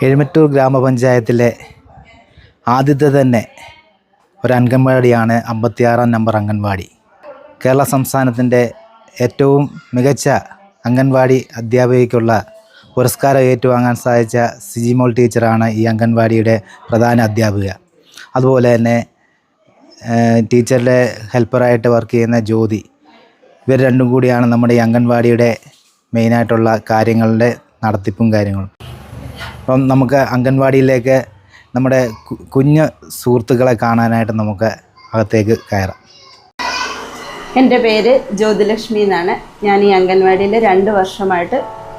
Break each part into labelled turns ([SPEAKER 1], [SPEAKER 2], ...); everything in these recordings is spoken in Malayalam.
[SPEAKER 1] എഴുമറ്റൂർ ഗ്രാമപഞ്ചായത്തിലെ ആദ്യത്തെ തന്നെ ഒരു അംഗൻവാടിയാണ് 56-ാം നമ്പർ അംഗൻവാടി. കേരള സംസ്ഥാനത്തിൻ്റെ ഏറ്റവും മികച്ച അംഗൻവാടി അധ്യാപികയ്ക്കുള്ള പുരസ്കാരം ഏറ്റുവാങ്ങാൻ സാധിച്ച സിജിമോൾ ടീച്ചറാണ് ഈ അംഗൻവാടിയുടെ പ്രധാന അധ്യാപിക. അതുപോലെ തന്നെ ടീച്ചറുടെ ഹെൽപ്പറായിട്ട് വർക്ക് ചെയ്യുന്ന ജ്യോതി, ഇവർ രണ്ടും കൂടിയാണ് നമ്മുടെ ഈ അംഗൻവാടിയുടെ മെയിനായിട്ടുള്ള കാര്യങ്ങളുടെ നടത്തിപ്പും കാര്യങ്ങളും. അപ്പം നമുക്ക് അംഗൻവാടിയിലേക്ക് നമ്മുടെ കുഞ്ഞു സുഹൃത്തുക്കളെ കാണാനായിട്ട് നമുക്ക് അകത്തേക്ക് കയറാം.
[SPEAKER 2] എൻ്റെ പേര് ജ്യോതിലക്ഷ്മി എന്നാണ്. ഞാൻ ഈ അംഗൻവാടിയിൽ 2 വർഷമായിട്ട്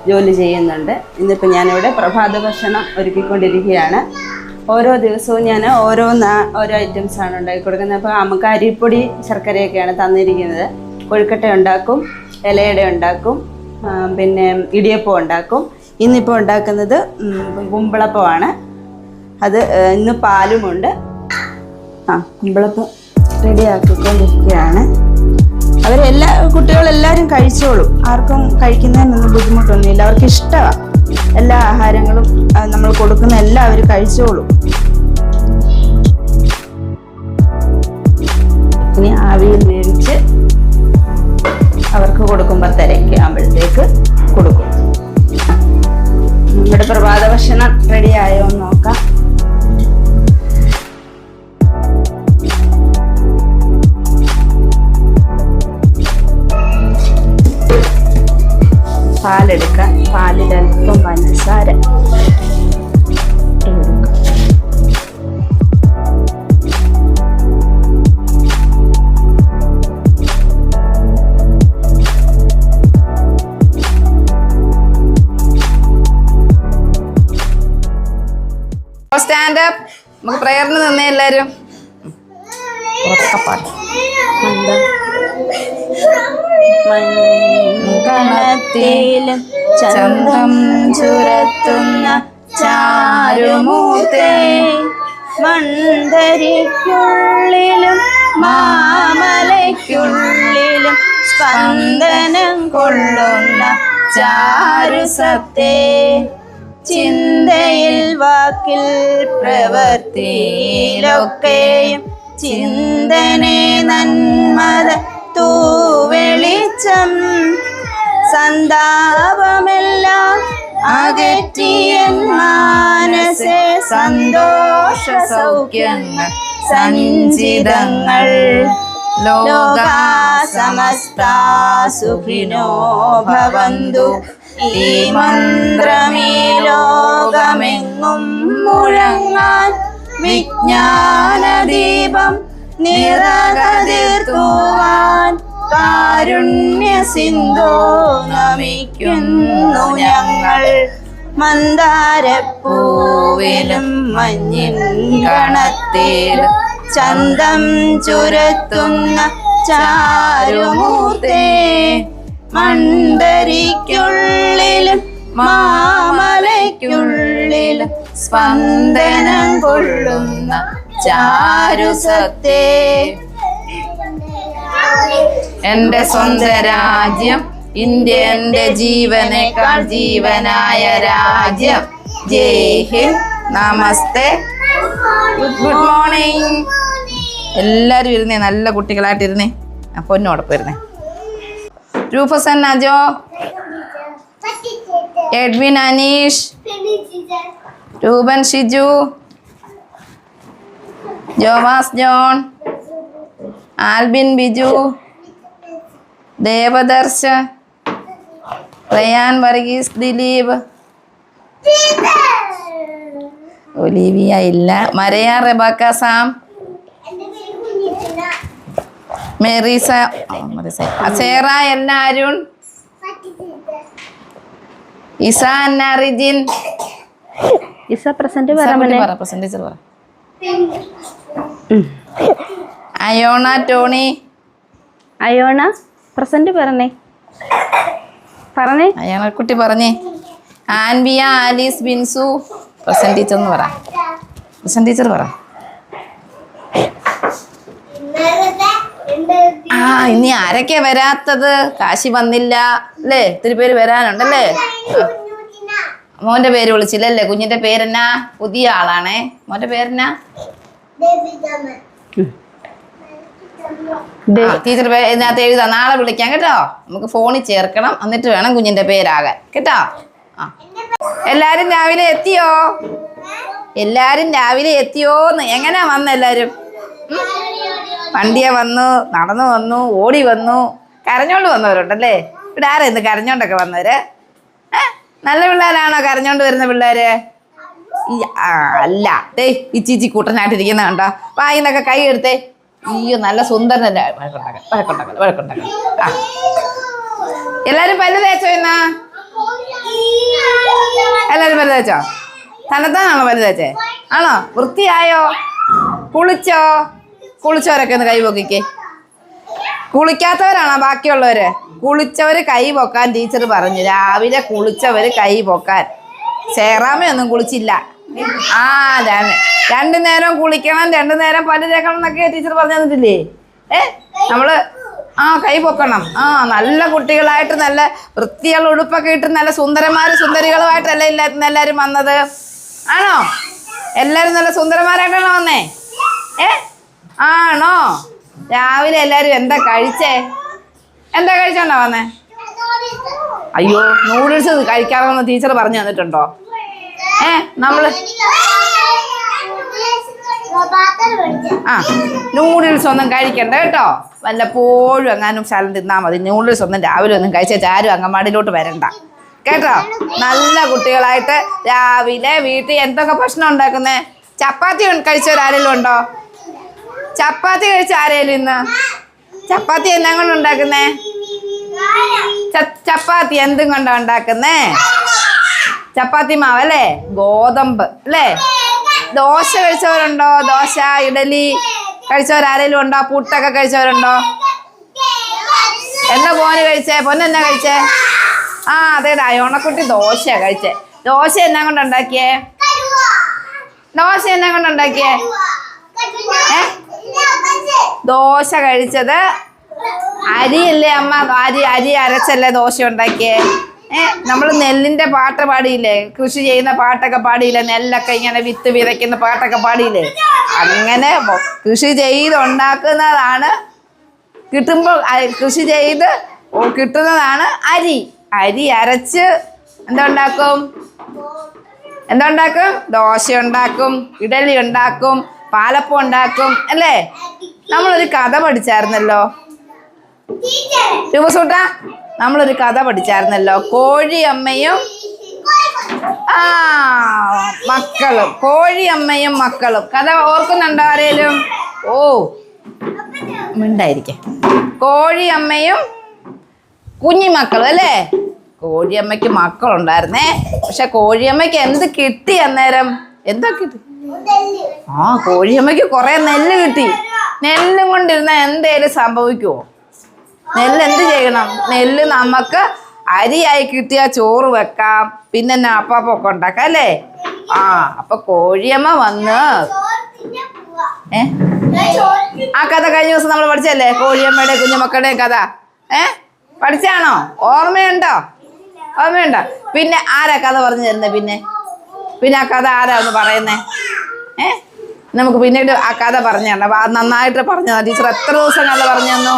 [SPEAKER 2] ജോലി ചെയ്യുന്നുണ്ട്. ഇന്നിപ്പോൾ ഞാനിവിടെ പ്രഭാത ഭക്ഷണം ഒരുക്കിക്കൊണ്ടിരിക്കുകയാണ്. ഓരോ ദിവസവും ഞാൻ ഓരോ ഐറ്റംസാണ് ഉണ്ടാക്കി കൊടുക്കുന്നത്. അപ്പോൾ നമുക്ക് അരിപ്പൊടി ശർക്കരയൊക്കെയാണ് തന്നിരിക്കുന്നത്. കൊഴുക്കട്ട ഉണ്ടാക്കും, ഇലയട ഉണ്ടാക്കും, പിന്നെ ഇടിയപ്പം ഉണ്ടാക്കും. ഇന്നിപ്പോൾ ഉണ്ടാക്കുന്നത് കുമ്പളപ്പമാണ്. അത് ഇന്ന് പാലുമുണ്ട്. കുമ്പളപ്പം റെഡിയാക്കിക്കൊണ്ടിരിക്കുകയാണ്. കുട്ടികളെല്ലാവരും കഴിച്ചോളും. ആർക്കും കഴിക്കുന്നതിനൊന്നും ബുദ്ധിമുട്ടൊന്നുമില്ല. അവർക്ക് ഇഷ്ടമാണ്. എല്ലാ ആഹാരങ്ങളും നമ്മൾ കൊടുക്കുന്ന എല്ലാവരും കഴിച്ചോളും. ഇനി ആവിയിൽ വേവിച്ച് അവർക്ക് കൊടുക്കും. 10:30 ആകുമ്പോഴത്തേക്ക് കൊടുക്കും. നമ്മുടെ പ്രഭാത ഭക്ഷണം റെഡിയായോ എന്ന് നോക്കാം. പാലെടുക്കാം. പാലിൽ അല്പം പഞ്ചസാര
[SPEAKER 3] സ്റ്റാൻഡപ്പ്. നമുക്ക് പ്രയറിന് നിന്നേ എല്ലാവരും.
[SPEAKER 2] കണത്തിലും ചന്തം ചുരത്തുന്ന ചാരുമൂർത്തേ, മൺതരിക്കുള്ളിലും മാമലയ്ക്കുള്ളിലും സ്പന്ദനം കൊള്ളുന്ന ചാരുസത്തേ, ചിന്തയിൽ വാക്കിൽ പ്രവൃത്തിയിലൊക്കെയും ചിന്തനെ നന്മത തൂവെളിച്ചം, സന്താപമെല്ലാം അകറ്റിയൻ മാനസേ സന്തോഷ സൗഖ്യങ്ങൾ സഞ്ചിതങ്ങൾ, ലോകാ സമസ്താ സുഖിനോ ഭവന്തു, ഈ മന്ത്രമീ ലോകമെങ്ങും മുഴങ്ങാൻ വിജ്ഞാനദീപം നിറകതിർത്തുവാൻ കാരുണ്യ സിന്ധോ നമിക്കുന്നു ഞങ്ങൾ. മന്ദാരപ്പൂവിലും മഞ്ഞിൻ കണത്തിലും ചന്തം ചുരത്തുന്ന ചാരുമൂർത്തേ, മൺതരിക്കുള്ളിലും മാമലയ്ക്കുള്ളിലും സ്പന്ദനം കൊള്ളുന്ന ചാരുസത്തേ, എന്റെ സ്വന്തം രാജ്യം ഇന്ത്യ, എന്റെ ജീവനേക്കാൾ ജീവനായ രാജ്യം. ജയ് ഹിന്ദ്, നമസ്തേ, ഗുഡ് മോർണിംഗ്. എല്ലാവരും ഇരുന്നേ, നല്ല കുട്ടികളായിട്ടിരുന്നേ. പൊന്നോടൊപ്പം ഇരുന്നേ. റൂഫസൻ നജോ, എഡ്വിൻ അനീഷ്, രൂപൻ ഷിജു, ജോവാസ് John, Albin Biju, Devadarsh, Ryan Varghese Dileep, Olivia ഇല്ല, മരയ റെബക്ക സാം, മെറീസ, അസേറ എന്ന അരുൺ, ഇസ എന്ന റിജിൻ. ഇസ പ്രസന്റ് പറ.
[SPEAKER 3] അയോണ ടോണി.
[SPEAKER 2] അയോണ പ്രസന്റ് പറഞ്ഞേ.
[SPEAKER 3] അയോണ കുട്ടി പറഞ്ഞേ. Anvia Alice Binsu. Present teacher എന്ന് പറ. പ്രസന്റ് ടീച്ചർ പറ. ഇനി ആരൊക്കെയാ വരാത്തത്? കാശി വന്നില്ല അല്ലേ? ഒത്തിരി പേര് വരാനുണ്ടല്ലേ? മോൻ്റെ പേര് വിളിച്ചില്ലല്ലേ? കുഞ്ഞിൻ്റെ പേരെന്നാ? പുതിയ ആളാണേ. മോൻ്റെ പേരെന്നാ? ടീച്ചർ ഇതിനകത്ത് എഴുതാം. നാളെ വിളിക്കാം കേട്ടോ. നമുക്ക് ഫോണിൽ ചേർക്കണം, എന്നിട്ട് വേണം കുഞ്ഞിൻ്റെ പേരാകാൻ കേട്ടോ. ആ, എല്ലാരും രാവിലെ എത്തിയോ? എല്ലാരും രാവിലെ എത്തിയോന്ന്? എങ്ങനെയാ വന്ന എല്ലാരും? വണ്ടിയെ വന്നു, നടന്നു വന്നു, ഓടി വന്നു, കരഞ്ഞോണ്ട് വന്നവരുണ്ടല്ലേ? ഇവിടെ ആരാ ഇന്ന് കരഞ്ഞോണ്ടൊക്കെ വന്നവര്? നല്ല പിള്ളേരാണോ കരഞ്ഞോണ്ട് വരുന്ന പിള്ളേര്? അല്ല, ദേ ഈ ചീച്ചി കൂട്ടനായിട്ടിരിക്കുന്ന കണ്ടോ? വായിന്നൊക്കെ കൈ എടുത്തേ. അയ്യോ, നല്ല സുന്ദരനല്ലേ. വഴക്കുണ്ടാക്കല. ആ, എല്ലാരും പല്ല് തേച്ചോ? ഇന്ന് എല്ലാരും പല്ല് തേച്ചോ? തന്നെത്താനാണോ പല്ല് തേച്ചേ? ആണോ? വൃത്തിയായോ? കുളിച്ചോ? കുളിച്ചവരൊക്കെ ഒന്ന് കൈ പൊക്കിക്കേ. കുളിക്കാത്തവരാണോ ബാക്കിയുള്ളവര്? കുളിച്ചവര് കൈ പൊക്കാൻ ടീച്ചർ പറഞ്ഞു. രാവിലെ കുളിച്ചവര് കൈ പൊക്കാൻ. ചേറാമയൊന്നും കുളിച്ചില്ല. ആ, രണ്ടു നേരം കുളിക്കണം, 2 നേരം പല്ല് തേക്കണം എന്നൊക്കെ ടീച്ചർ പറഞ്ഞു തന്നിട്ടില്ലേ? നമ്മള് കൈ പൊക്കണം. നല്ല കുട്ടികളായിട്ട് നല്ല വൃത്തിയുള്ള ഉടുപ്പൊക്കെ ഇട്ട് നല്ല സുന്ദരികളുമായിട്ടല്ലേ എല്ലാവരും വന്നത്? ആണോ? എല്ലാരും നല്ല സുന്ദരന്മാരായിട്ടാണോ വന്നേ? ആണോ? രാവിലെ എല്ലാരും എന്താ കഴിച്ചേ? എന്താ കഴിച്ചോണ്ടാ വന്നേ? അയ്യോ, നൂഡിൽസ് കഴിക്കാമെന്ന് ടീച്ചർ പറഞ്ഞു തന്നിട്ടുണ്ടോ? നമ്മള് നൂഡിൽസ് ഒന്നും കഴിക്കണ്ട കേട്ടോ. വല്ലപ്പോഴും എങ്ങാനും സ്ഥലം തിന്നാ മതി. നൂഡിൽസ് ഒന്നും രാവിലെ ഒന്നും കഴിച്ചാൽ ആരും അങ്കമാടിയിലോട്ട് വരണ്ട കേട്ടോ. നല്ല കുട്ടികളായിട്ട് രാവിലെ വീട്ടിൽ എന്തൊക്കെ ഭക്ഷണം ഉണ്ടാക്കുന്നേ? ചപ്പാത്തി കഴിച്ചവരാരെങ്കിലും ഉണ്ടോ? ചപ്പാത്തി കഴിച്ച ആരേലും ഇന്ന്? ചപ്പാത്തി എന്നാ കൊണ്ട് ഉണ്ടാക്കുന്നേ? ചപ്പാത്തി എന്തും കൊണ്ടാ ഉണ്ടാക്കുന്നേ? ചപ്പാത്തി മാവല്ലേ? ഗോതമ്പ് അല്ലേ? ദോശ കഴിച്ചവരുണ്ടോ? ദോശ, ഇഡലി കഴിച്ചവരാരേലും ഉണ്ടോ? പുട്ടൊക്കെ കഴിച്ചവരുണ്ടോ? എന്താ പോന് കഴിച്ചേ? പൊന്നെന്നാ കഴിച്ചേ? അതേടാ, ഓണക്കുട്ടി ദോശയാ കഴിച്ചേ. ദോശ എന്നാ കൊണ്ട് ഉണ്ടാക്കിയേ? ദോശ കഴിച്ചത് അരിയല്ലേ അമ്മ? അരി അരച്ചല്ലേ ദോശ ഉണ്ടാക്കിയേ? നമ്മൾ നെല്ലിന്റെ പാട്ട് പാടിയില്ലേ? കൃഷി ചെയ്യുന്ന പാട്ടൊക്കെ പാടിയില്ലേ? നെല്ലൊക്കെ ഇങ്ങനെ വിത്ത് വിതയ്ക്കുന്ന പാട്ടൊക്കെ പാടിയില്ലേ? അങ്ങനെ കൃഷി ചെയ്തുണ്ടാക്കുന്നതാണ് കൃഷി ചെയ്ത് കിട്ടുന്നതാണ് അരി. അരി അരച്ച് എന്തുണ്ടാക്കും? ദോശ ഉണ്ടാക്കും, ഇഡലി ഉണ്ടാക്കും, പാലപ്പം ഉണ്ടാക്കും അല്ലേ? നമ്മളൊരു കഥ പഠിച്ചായിരുന്നല്ലോ രൂപസൂട്ട. നമ്മളൊരു കഥ പഠിച്ചായിരുന്നല്ലോ, കോഴിയമ്മയും മക്കളും. കോഴിയമ്മയും മക്കളും കഥ ഓർക്കുന്നുണ്ടോ ആരേലും? മിണ്ടായിരിക്കെ. കോഴിയമ്മയും കുഞ്ഞിമക്കളും അല്ലേ? കോഴിയമ്മയ്ക്ക് മക്കളുണ്ടായിരുന്നേ. പക്ഷെ കോഴിയമ്മയ്ക്ക് എന്ത് കിട്ടി അന്നേരം? എന്താ കിട്ടി? കോഴിയമ്മയ്ക്ക് കുറെ നെല്ല് കിട്ടി. നെല്ലും കൊണ്ടിരുന്ന എന്തേലും സംഭവിക്കുമോ? നെല്ല് എന്ത് ചെയ്യണം? നെല്ല് നമുക്ക് അരിയായി കിട്ടിയാൽ ചോറ് വെക്കാം, പിന്നെ അപ്പാപ്പൊക്കെ ഉണ്ടാക്കാം അല്ലേ? അപ്പൊ കോഴിയമ്മ വന്ന് ആ കഥ കഴിഞ്ഞ ദിവസം നമ്മൾ പഠിച്ചല്ലേ? കോഴിയമ്മയുടെ കുഞ്ഞുമക്കളുടെയും കഥ പഠിച്ചാണോ? ഓർമ്മയുണ്ടോ? പിന്നെ ആരാ കഥ പറഞ്ഞു തരുന്നത്? പിന്നെ ആ കഥ ആരാ ഒന്ന് പറയുന്നേ? നമുക്ക് പിന്നീട് ആ കഥ പറഞ്ഞു തരണം. നന്നായിട്ട് പറഞ്ഞു തന്നു ടീച്ചർ. എത്ര ദിവസം കഥ പറഞ്ഞു തന്നു?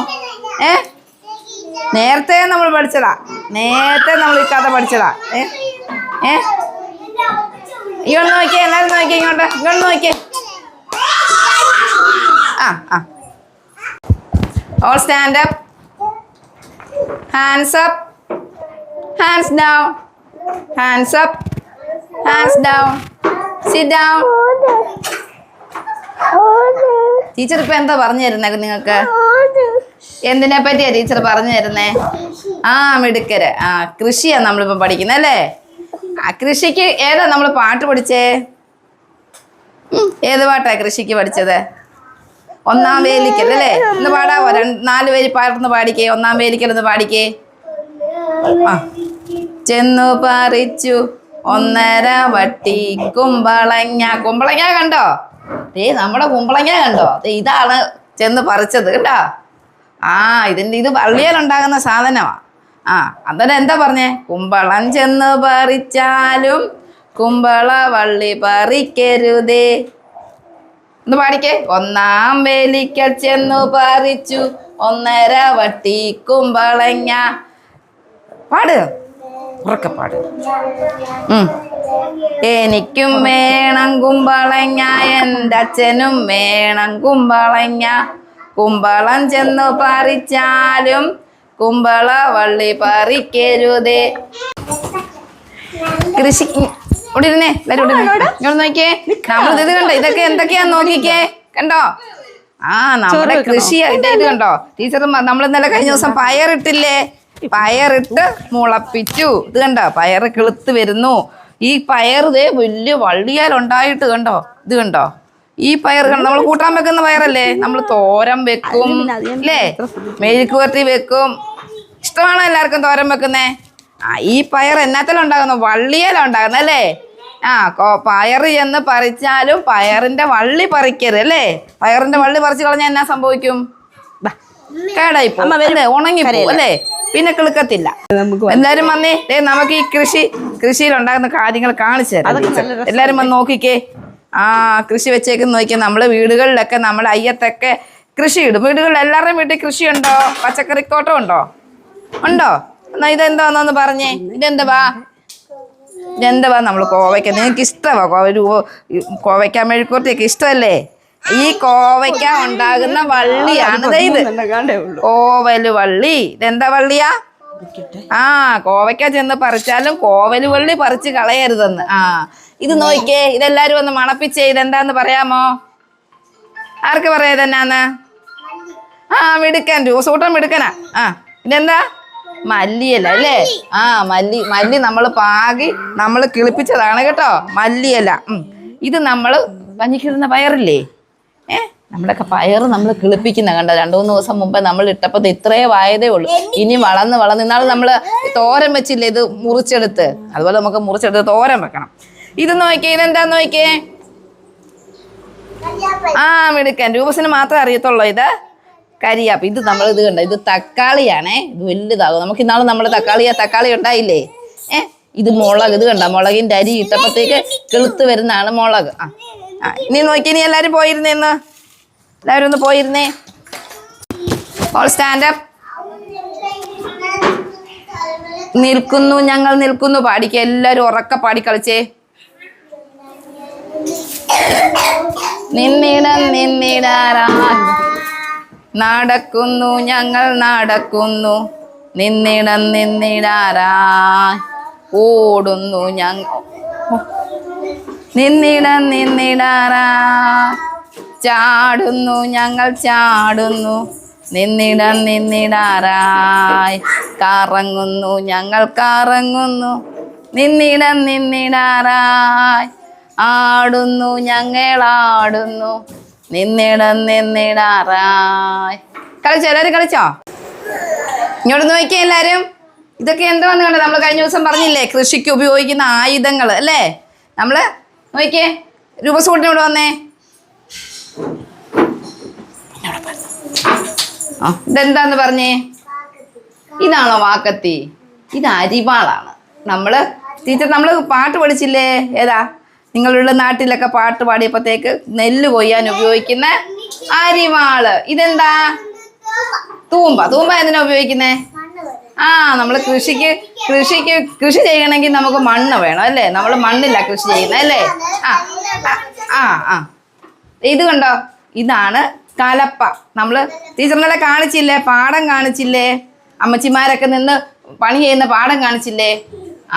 [SPEAKER 3] നേരത്തെ നമ്മൾ പഠിച്ചതാ. നേരത്തെ നമ്മൾ ഈ കഥ പഠിച്ചതാ. ഇങ്ങോട്ട് നോക്കിയേ, എല്ലാവരും നോക്കിയേ, ഇങ്ങോട്ട് നോക്കിയേ. All stand up. Hands up. Hands down. Hands up. Hands down. Sit down. Teacher ഇപ്പൊ എന്താ പറഞ്ഞു തരുന്നേ നിങ്ങൾക്ക്? എന്തിനെ പറ്റിയാ ടീച്ചർ പറഞ്ഞു തരുന്നേ? മിടുക്കര്. കൃഷിയാ നമ്മളിപ്പോ പഠിക്കുന്നത് അല്ലേ? കൃഷിക്ക് ഏതാ നമ്മൾ പാട്ട് പഠിച്ചേ? ഏത് പാട്ടാ കൃഷിക്ക് പഠിച്ചത്? ഒന്നാം വേലിക്കൽ അല്ലേ? ഒന്ന് പാടാവോ? 4 പേര് പാടുന്ന പാടിക്കേ. ഒന്നാം വേലിക്കൽ ഒന്ന് പാടിക്കേ. ചെന്നു പറിച്ചു 1.5 വട്ടി കുമ്പളങ്ങ കണ്ടോ? നമ്മുടെ കുമ്പളങ്ങ കണ്ടോ? ഇതാണ് ചെന്ന് പറിച്ചത് കേട്ടോ. ഇത് വള്ളിയിലുണ്ടാകുന്ന സാധനമാണ്. ആ അന്നേരം എന്താ പറഞ്ഞേ? കുമ്പളം ചെന്ന് പറിച്ചാലും കുമ്പള വള്ളി പറിക്കരുതേ. ഒന്ന് പാടിക്കേ. ഒന്നാം വേലിക്കൽ ചെന്നു പറിച്ചു 1.5 വട്ടി കുമ്പളങ്ങ. പാട്, ഉറക്കെ പാട്. എനിക്കും വേണം കുമ്പളങ്ങ, എൻ്റെ അച്ഛനും വേണം കുമ്പളങ്ങ. കുമ്പളം ചെന്നു പറിച്ചാലും കുമ്പള വള്ളി പറിക്കരുതേ. കൃഷി ഇവിടെ ഇരുന്നേ, എല്ലാരും ഇങ്ങോട്ട് നോക്കിയേ. നമ്മൾ ഇത് കണ്ടോ, ഇതൊക്കെ എന്തൊക്കെയാന്ന് നോക്കിക്കേ. കണ്ടോ? ആ നമ്മുടെ കൃഷി ഇതായിട്ട് കണ്ടോ? ടീച്ചർ നമ്മൾ ഇന്നലെ കഴിഞ്ഞ ദിവസം പയറിട്ടില്ലേ? പയറിട്ട് മുളപ്പിച്ചു. ഇത് കണ്ടോ? പയറ് കിളുത്ത് വരുന്നു. ഈ പയർ ഇതേ വലിയ വള്ളിയാലുണ്ടായിട്ട് കണ്ടോ? ഇത് കണ്ടോ? ഈ പയർ കണ്ടോ? നമ്മൾ കൂട്ടാൻ വെക്കുന്ന പയറല്ലേ? നമ്മൾ തോരൻ വെക്കും അല്ലേ? മെഴുക്ക് പുരട്ടി വെക്കും. ഇഷ്ടമാണോ എല്ലാവർക്കും തോരൻ വെക്കുന്നേ? ആ ഈ പയർ എന്നാത്തിലുണ്ടാകുന്നു? വള്ളിയാലുണ്ടാകുന്നു അല്ലേ? ആ പയർ ചെന്ന് പറിച്ചാലും പയറിന്റെ വള്ളി പറിക്കരുത് അല്ലേ? പയറിന്റെ വള്ളി പറിച്ചു കളഞ്ഞാൽ എന്നാ സംഭവിക്കും? കേടായിപ്പോ അല്ലേ? ഉണങ്ങിപ്പോ അല്ലേ? പിന്നെ കിളുക്കത്തില്ല. എല്ലാരും വന്നേ, നമുക്ക് ഈ കൃഷിയിൽ ഉണ്ടാകുന്ന കാര്യങ്ങൾ കാണിച്ചു തരാം. എല്ലാരും വന്ന് നോക്കിക്കേ. ആ കൃഷി വെച്ചേക്കെന്ന് നോക്കിയാൽ നമ്മള് വീടുകളിലൊക്കെ നമ്മുടെ അയ്യത്തൊക്കെ കൃഷി ഇടും. വീടുകളിൽ എല്ലാവരുടെയും വീട്ടിൽ കൃഷിയുണ്ടോ? പച്ചക്കറിത്തോട്ടം ഉണ്ടോ? ഉണ്ടോ? എന്നാ ഇതെന്താന്ന് പറഞ്ഞേ. ഇതെന്തുവാ? നമ്മൾ കോവയ്ക്ക. നിങ്ങൾക്ക് ഇഷ്ടമാ കോവയ്ക്ക മെഴുക്കുവരട്ടിയൊക്കെ ഇഷ്ടമല്ലേ? ഈ കോവയ്ക്ക ഉണ്ടാകുന്ന വള്ളിയാണ് ഇത്. കോവല് വള്ളി. ഇതെന്താ വള്ളിയാ? ആ കോവയ്ക്ക ചെന്ന് പറിച്ചാലും കോവല് വള്ളി പറിച്ച് കളയരുതെന്ന്. ആ ഇത് നോക്കിയേ. ഇതെല്ലാരും ഒന്ന് മണപ്പിച്ചേ. ഇതെന്താന്ന് പറയാമോ? ആർക്ക് പറയാ ഇതെന്നാന്ന്? ആ മിടുക്കൻ, സൂട്ടൻ മിടുക്കനാ. ആ ഇതെന്താ? മല്ലിയില അല്ലേ? ആ മല്ലി നമ്മൾ പാകി നമ്മൾ കിളിപ്പിച്ചതാണ് കേട്ടോ, മല്ലിയില. ഇത് നമ്മൾ പഞ്ഞിക്കിടുന്ന പയറില്ലേ? നമ്മുടെയൊക്കെ പയറ് നമ്മൾ കിളിപ്പിക്കുന്ന കണ്ട. 2-3 ദിവസം മുമ്പേ നമ്മൾ ഇട്ടപ്പോൾ ഇത്രേ വായതേ ഉള്ളൂ. ഇനി വളർന്ന് ഇന്നാൾ നമ്മൾ തോരൻ വെച്ചില്ലേ? ഇത് മുറിച്ചെടുത്ത്, അതുപോലെ നമുക്ക് മുറിച്ചെടുത്ത് തോരൻ വെക്കണം. ഇത് നോക്കിയേ. ഇതെന്താന്ന് നോക്കിയേ. ആ മിടുക്കൻ, രൂപസിന് മാത്രമേ അറിയത്തുള്ളൂ ഇത് കരിയാപ്പ്. ഇത് നമ്മൾ ഇത് കണ്ട, ഇത് തക്കാളിയാണേ. ഇത് വലുതാകും. നമുക്ക് ഇന്നാള് നമ്മൾ തക്കാളി ഉണ്ടായില്ലേ? ഇത് മുളക്. ഇത് കണ്ട, മുളകിൻ്റെ അരി ഇട്ടപ്പോഴത്തേക്ക് കിളുത്ത് വരുന്നതാണ് മുളക്. ആ ഇനി നോക്കി. ഇനി എല്ലാവരും പോയിരുന്നേന്ന്, എല്ലാവരും ഒന്ന് പോയിരുന്നേ. All standup. നിൽക്കുന്നു ഞങ്ങൾ നിൽക്കുന്നു പാടിക്കുക. എല്ലാവരും ഉറക്കെ പാടി കളിച്ചേ. നിന്നിടാറാ നടക്കുന്നു ഞങ്ങൾ നടക്കുന്നു, നിന്നിടാറാ ഓടുന്നു ഞങ്ങൾ, നിന്നിടാറാ ചാടുന്നു ഞങ്ങൾ ചാടുന്നു, നിന്നിടാറായി കറങ്ങുന്നു ഞങ്ങൾ കറങ്ങുന്നു, നിന്നിടാറായി ആടുന്നു ഞങ്ങൾ ആടുന്നു, നിന്നിടാറായി. കളിച്ചോ? എല്ലാവരും കളിച്ചോ? ഇങ്ങോട്ട് നോക്കിയേ എല്ലാവരും. ഇതൊക്കെ എന്താന്ന് കണ്ടോ? നമ്മൾ കഴിഞ്ഞ ദിവസം പറഞ്ഞില്ലേ കൃഷിക്ക് ഉപയോഗിക്കുന്ന ആയുധങ്ങൾ അല്ലേ? നമ്മൾ നോക്കിയേ. രൂപസൂട്ടിനോട് വന്നേ. ഇതെന്താന്ന് പറഞ്ഞേ? ഇതാണോ വാക്കത്തി? ഇത് അരിവാളാണ്. ടീച്ചർ നമ്മൾ പാട്ട് പഠിച്ചില്ലേ? ഏതാ? നിങ്ങളുടെ നാട്ടിലൊക്കെ പാട്ട് പാടിയപ്പോഴത്തേക്ക് നെല്ല് കൊയ്യാൻ ഉപയോഗിക്കുന്ന അരിവാള്. ഇതെന്താ? തൂമ്പ. എന്തിനാ ഉപയോഗിക്കുന്നേ? ആ നമ്മൾ കൃഷി ചെയ്യണമെങ്കിൽ നമുക്ക് മണ്ണ് വേണം അല്ലേ? നമ്മൾ മണ്ണില്ല കൃഷി ചെയ്യുന്നത് അല്ലേ? ഇത് കണ്ടോ? ഇതാണ് കലപ്പ. നമ്മൾ ടീച്ചറിനെ കാണിച്ചില്ലേ? പാടം കാണിച്ചില്ലേ? അമ്മച്ചിമാരൊക്കെ നിന്ന് പണി ചെയ്യുന്ന പാടം കാണിച്ചില്ലേ?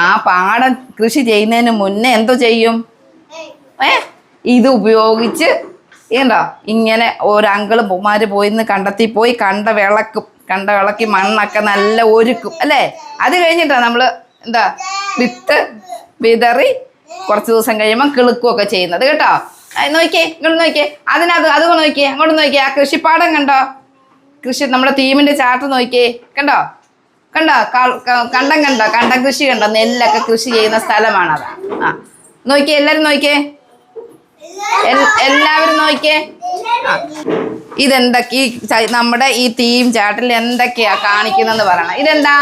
[SPEAKER 3] ആ പാടം കൃഷി ചെയ്യുന്നതിന് മുന്നേ എന്തോ ചെയ്യും? ഇത് ഉപയോഗിച്ച് ഏണ്ടോ ഇങ്ങനെ ഓരോ അങ്കിളുമാര് പോയിന്ന് കണ്ടെത്തി പോയി കണ്ട വിളക്കി മണ്ണൊക്കെ നല്ല ഒരുക്കും അല്ലേ? അത് കഴിഞ്ഞിട്ടാണ് നമ്മൾ എന്താ വിത്ത് വിതറി കുറച്ച് ദിവസം കഴിയുമ്പോൾ കിളുക്കുകയൊക്കെ ചെയ്യുന്നത് കേട്ടോ. നോക്കിയേ, ഇങ്ങോട്ട് നോക്കിയേ. അത് നോക്കിയേ, അങ്ങോട്ട് നോക്കിയേ. ആ കൃഷിപ്പാടം കണ്ടോ? നമ്മുടെ തീമിന്റെ ചാർട്ട് നോക്കിയേ. കണ്ടോ? കണ്ടം കൃഷി കണ്ടോ? നെല്ലൊക്കെ കൃഷി ചെയ്യുന്ന സ്ഥലമാണത്. ആ നോക്കിയേ, എല്ലാവരും നോക്കിയേ, എല്ലാവരും നോക്കിയേ. ഇതെന്തൊക്കെ നമ്മുടെ ഈ തീം ചാർട്ടിൽ എന്തൊക്കെയാ കാണിക്കുന്നെന്ന് പറയണം. ഇതെന്താ?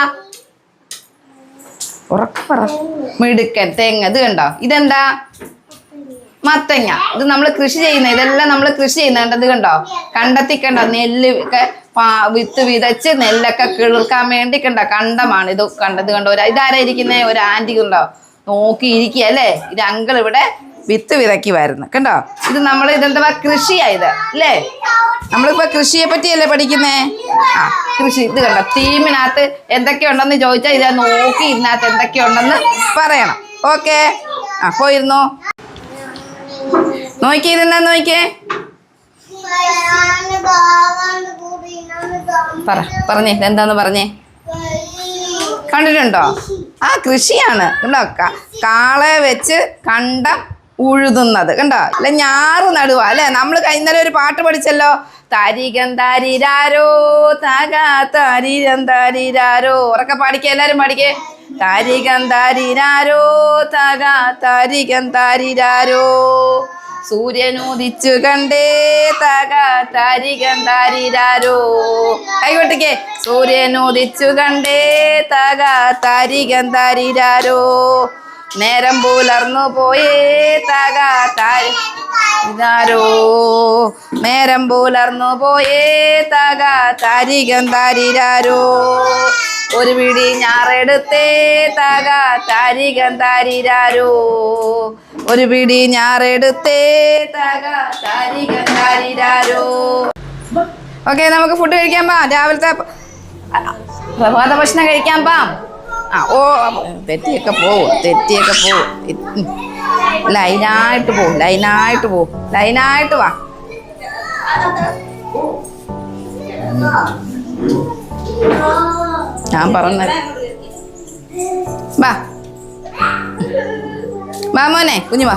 [SPEAKER 3] ഉറക്കെ പറ. മിടുക്കൻ. തെങ്ങ്. ഇത് കണ്ടോ? ഇതെന്താ? മത്തങ്ങ. ഇത് നമ്മൾ കൃഷി ചെയ്യുന്ന, ഇതെല്ലാം നമ്മൾ കൃഷി ചെയ്യുന്നുണ്ട്. ഇത് കണ്ടോ? കണ്ടത്തി കണ്ടോ? നെല്ല് വിത്ത് വിതച്ച് നെല്ലൊക്കെ കിളിർക്കാൻ വേണ്ടി കണ്ടോ കണ്ടമാണ് ഇത്. കണ്ടത് കണ്ടോ? ഇതാരാ ഇരിക്കുന്നേ? ഒരു ആന്റി ഉണ്ടോ നോക്കിയിരിക്കുക അല്ലേ? ഇത് അങ്കിൾ ഇവിടെ വിത്ത് വിതയ്ക്കുമായിരുന്നു. കണ്ടോ? ഇത് നമ്മൾ ഇതെന്താ കൃഷിയായത് അല്ലേ? നമ്മളിപ്പോ കൃഷിയെ പറ്റിയല്ലേ പഠിക്കുന്നേ? ആ കൃഷി. ഇത് കണ്ടോ? തീമിനകത്ത് എന്തൊക്കെയുണ്ടെന്ന് ചോദിച്ചാൽ ഇത് നോക്കി ഇതിനകത്ത് എന്തൊക്കെയുണ്ടെന്ന് പറയണം. ഓക്കെ. ആ പോയിരുന്നോ? നോക്കിയേ, ഇതെന്താ നോക്കിയേ? പറഞ്ഞേ എന്താന്ന് പറഞ്ഞേ. കണ്ടിട്ടുണ്ടോ? ആ കൃഷിയാണ്. കണ്ടോ? കാളയെ വെച്ച് കണ്ടം ഉഴുതുന്നത് കണ്ടോ? അല്ലെ ഞാറ് നടുക അല്ലെ? നമ്മൾ ഇന്നലെ ഒരു പാട്ട് പഠിച്ചല്ലോ. താരികം താരിരാരോ താകാ താരിരം താരിരാരോ. ഉറക്കെ പാടിക്കേ, എല്ലാരും പാടിക്കേ. താരികം താരിരാരോ താകാ താരികം താരിരാരോ. സൂര്യനുദിച്ചു കണ്ടേ താകാ താരികം താരിരാരോ. കൈകൊട്ടിക്കേ. സൂര്യനുദിച്ചു കണ്ടേ താകാ താരികം താരിരാരോ. നേരം പുലർന്നു പോയേ താകാ താരിരാരോ. നേരം പുലർന്നു പോയേ താകാ താരികം താരിരാരോ. ഒരു പിടി ഞാറെടുത്തേ താകാ താരികം താരിരാരോ. ഒരു പിടി ഞാറെടുത്തേ താകാ താരികം താരിരാരോ. ഓക്കെ, നമുക്ക് ഫുഡ് കഴിക്കാൻ പാം. രാവിലത്തെ പ്രഭാത ഭക്ഷണം കഴിക്കാൻ പാം. ആ ഓ തെറ്റിയൊക്കെ പോവും. ലൈനായിട്ട് പോവും. ലൈനായിട്ട് വാ. ഞാൻ പറഞ്ഞത് വാ മോനെ, കുഞ്ഞു വാ.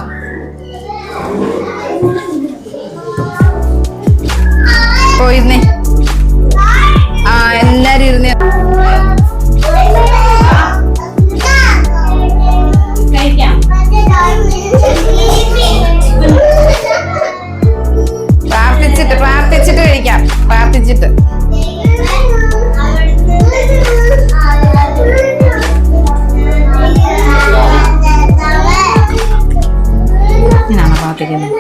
[SPEAKER 3] പോയിരുന്നേ. ആ എല്ലാരും ഇരുന്നേ. പ്രാർത്ഥിച്ചിട്ട് കഴിക്കാം. പ്രാർത്ഥിച്ചിട്ട്. ഞാനാണോ പ്രാർത്ഥിക്കുന്നത്?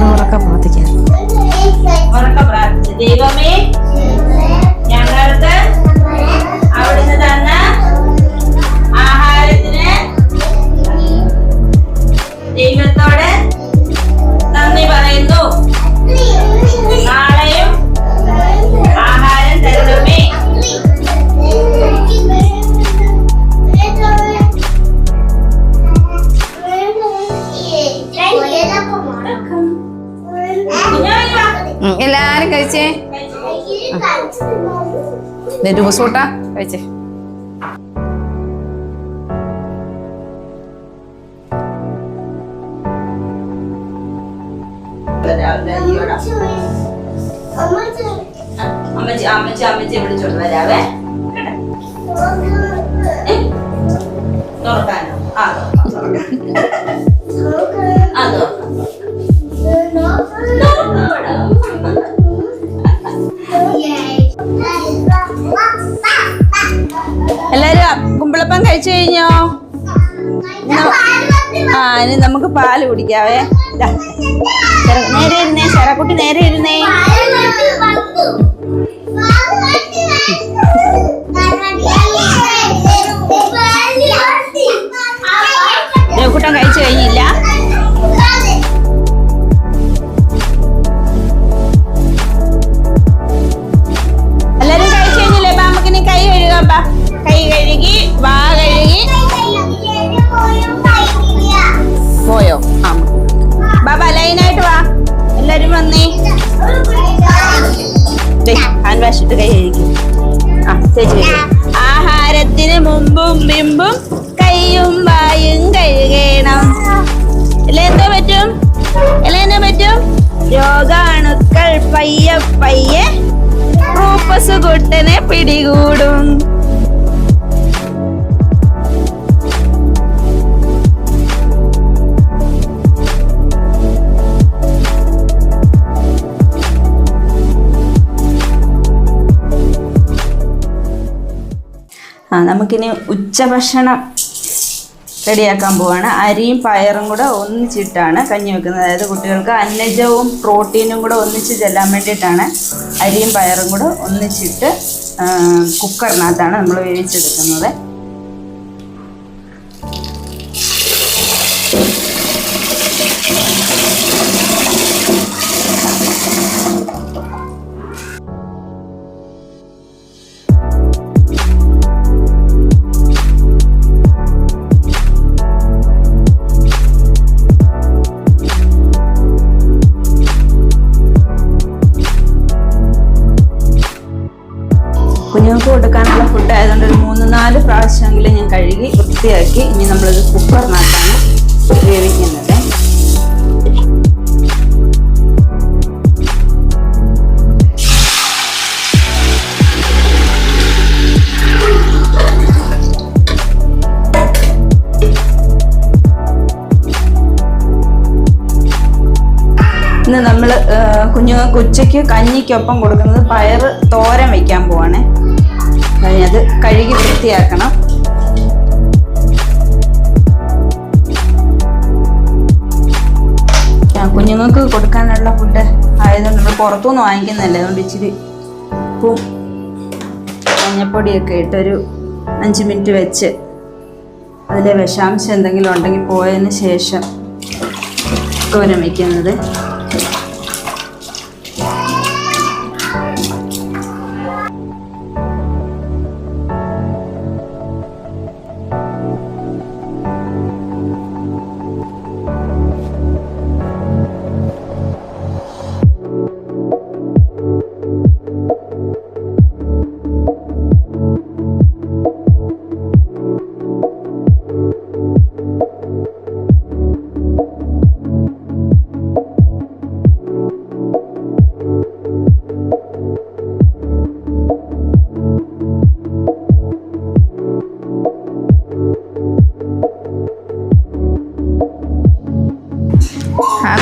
[SPEAKER 3] ഉറക്കെ പ്രാർത്ഥിക്കാം.
[SPEAKER 4] ദൈവമേ, ഞങ്ങൾക്ക് അവിടുന്ന് തന്ന ആഹാരത്തിന് ദൈവത്തോട് നന്ദി പറയുന്നു. നാളെയും ആഹാരം തരണമേ.
[SPEAKER 3] എല്ലാരും കഴിച്ചേ. ജ്യൂസൂട്ടാ കഴിച്ചേ.
[SPEAKER 4] അമ്മച്ചി വിളിച്ചോണ്ട് വരാവേ. തുറക്കാനോ?
[SPEAKER 2] എല്ലാരും കുമ്പിളപ്പം കഴിച്ചു കഴിഞ്ഞോ? ആ ഇനി നമുക്ക് പാല് കുടിക്കാവേ. നേരെ ഇരുന്നേ ശരക്കുട്ടി, നേരെ ഇരുന്നേ. ദേവക്കുട്ടൻ കഴിച്ചു കഴിഞ്ഞില്ല. എല്ലാരും കഴിച്ചു കഴിഞ്ഞില്ലേ? അപ്പൊ നമുക്കിനി കൈ കഴുകാം. കൈ കഴുകി വാ കഴുകി പോയോ? ആ ബാബ ലൈനായിട്ട് വാ. എല്ലാരും വന്നേ. ഹാൻഡ് വാഷ് ഇട്ട് കൈ കഴിക്കും. ആ ചേച്ചി ആഹാരത്തിന് മുമ്പും പിമ്പും കൈയും വായും കഴുകണം. എല്ലാം പറ്റും. രോഗാണുക്കൾ പയ്യെ പയ്യെ റൂപ്പസ് കുട്ടനെ പിടികൂടും. നമുക്കിനി ഉച്ചഭക്ഷണം റെഡിയാക്കാൻ പോവാണ്. അരിയും പയറും കൂടെ ഒന്നിച്ചിട്ടാണ് കഞ്ഞി വെക്കുന്നത്. അതായത് കുട്ടികൾക്ക് അന്നജവും പ്രോട്ടീനും കൂടെ ഒന്നിച്ച് ചെല്ലാൻ വേണ്ടിയിട്ടാണ് അരിയും പയറും കൂടെ ഒന്നിച്ചിട്ട് കുക്കറിനകത്താണ് നമ്മൾ വേവിച്ചെടുക്കുന്നത്. കുഞ്ഞുങ്ങൾക്ക് കൊടുക്കാനുള്ള ഫുഡ് ആയതുകൊണ്ട് ഒരു 3-4 പ്രാവശ്യമെങ്കിലും ഞാൻ കഴുകി വൃത്തിയാക്കി ഇനി നമ്മളിത് കുക്കറിനകത്താണ് വേവിക്കുന്നത്. ഇന്ന് നമ്മൾ കുഞ്ഞുങ്ങൾക്ക് ഉച്ചയ്ക്ക് കഞ്ഞിക്കൊപ്പം കൊടുക്കുന്നത് പയർ തോരൻ വയ്ക്കാൻ പോവാണ്. അത് കഴുകി വൃത്തിയാക്കണം. കുഞ്ഞുങ്ങൾക്ക് കൊടുക്കാനുള്ള ഫുഡ് ആയതുകൊണ്ട് നമ്മൾ പുറത്തുനിന്ന് വാങ്ങിക്കുന്നതല്ലേ, അതുകൊണ്ട് ഇച്ചിരി ഉപ്പും മഞ്ഞപ്പൊടിയൊക്കെ ഇട്ടൊരു 5 മിനിറ്റ് വെച്ച് അതിലെ വിഷാംശം എന്തെങ്കിലും ഉണ്ടെങ്കിൽ പോയതിന് ശേഷം തോരൻ വയ്ക്കുന്നത്.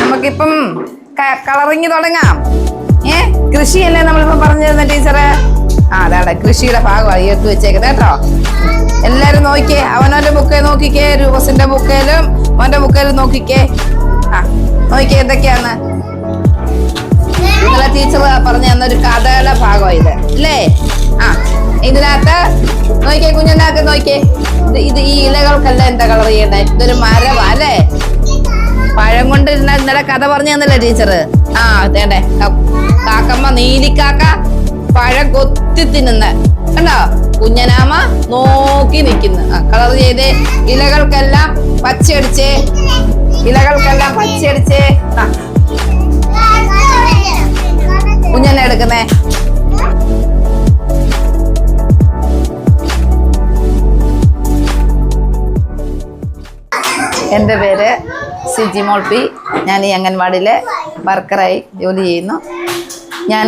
[SPEAKER 3] നമുക്കിപ്പം കളറിങ് തുടങ്ങാം. കൃഷിയല്ലേ നമ്മളിപ്പം പറഞ്ഞു തരുന്ന ടീച്ചറ്? അതാണ് കൃഷിയുടെ ഭാഗമായി എടുത്തു വെച്ചേക്കുന്നത് കേട്ടോ. എല്ലാരും നോക്കിക്കേ, അവനവന്റെ ബുക്കേ നോക്കിക്കേ, രൂപസിന്റെ ബുക്കേലും അവന്റെ ബുക്കേലും നോക്കിക്കേ. നോക്കിക്കേ എന്തൊക്കെയാന്ന്. ഇന്നലെ ടീച്ചർ പറഞ്ഞു തന്നൊരു കഥയുടെ ഭാഗം ഇത് അല്ലേ? ഇതിനകത്ത് നോക്കിയേ, കുഞ്ഞിനകത്ത് നോക്കിയേ. ഇത് ഈ ഇലകൾക്കെല്ലാം എന്താ കളർ ചെയ്യണ്ടേ? ഇതൊരു മരവാ അല്ലേ? പഴം കൊണ്ട് ഇന്നലെ കഥ പറഞ്ഞു തന്നല്ലേ ടീച്ചറ്? അതേണ്ടേ കാക്കമ്മ നീലിക്കാക്ക പഴം കൊത്തി തിന്നുന്ന കണ്ടോ? കുഞ്ഞനാമ നോക്കി നിൽക്കുന്നു. കളർ ചെയ്തേ. ഇലകൾക്കെല്ലാം പച്ചയടിച്ചേ, ഇലകൾക്കെല്ലാം പച്ചയടിച്ചേ. കുഞ്ഞനെ എടുക്കുന്നേ. എൻ്റെ പേര് സിജിമോൾ പി. ഞാൻ ഈ അംഗൻവാടിയിലെ വർക്കറായി ജോലി ചെയ്യുന്നു. ഞാൻ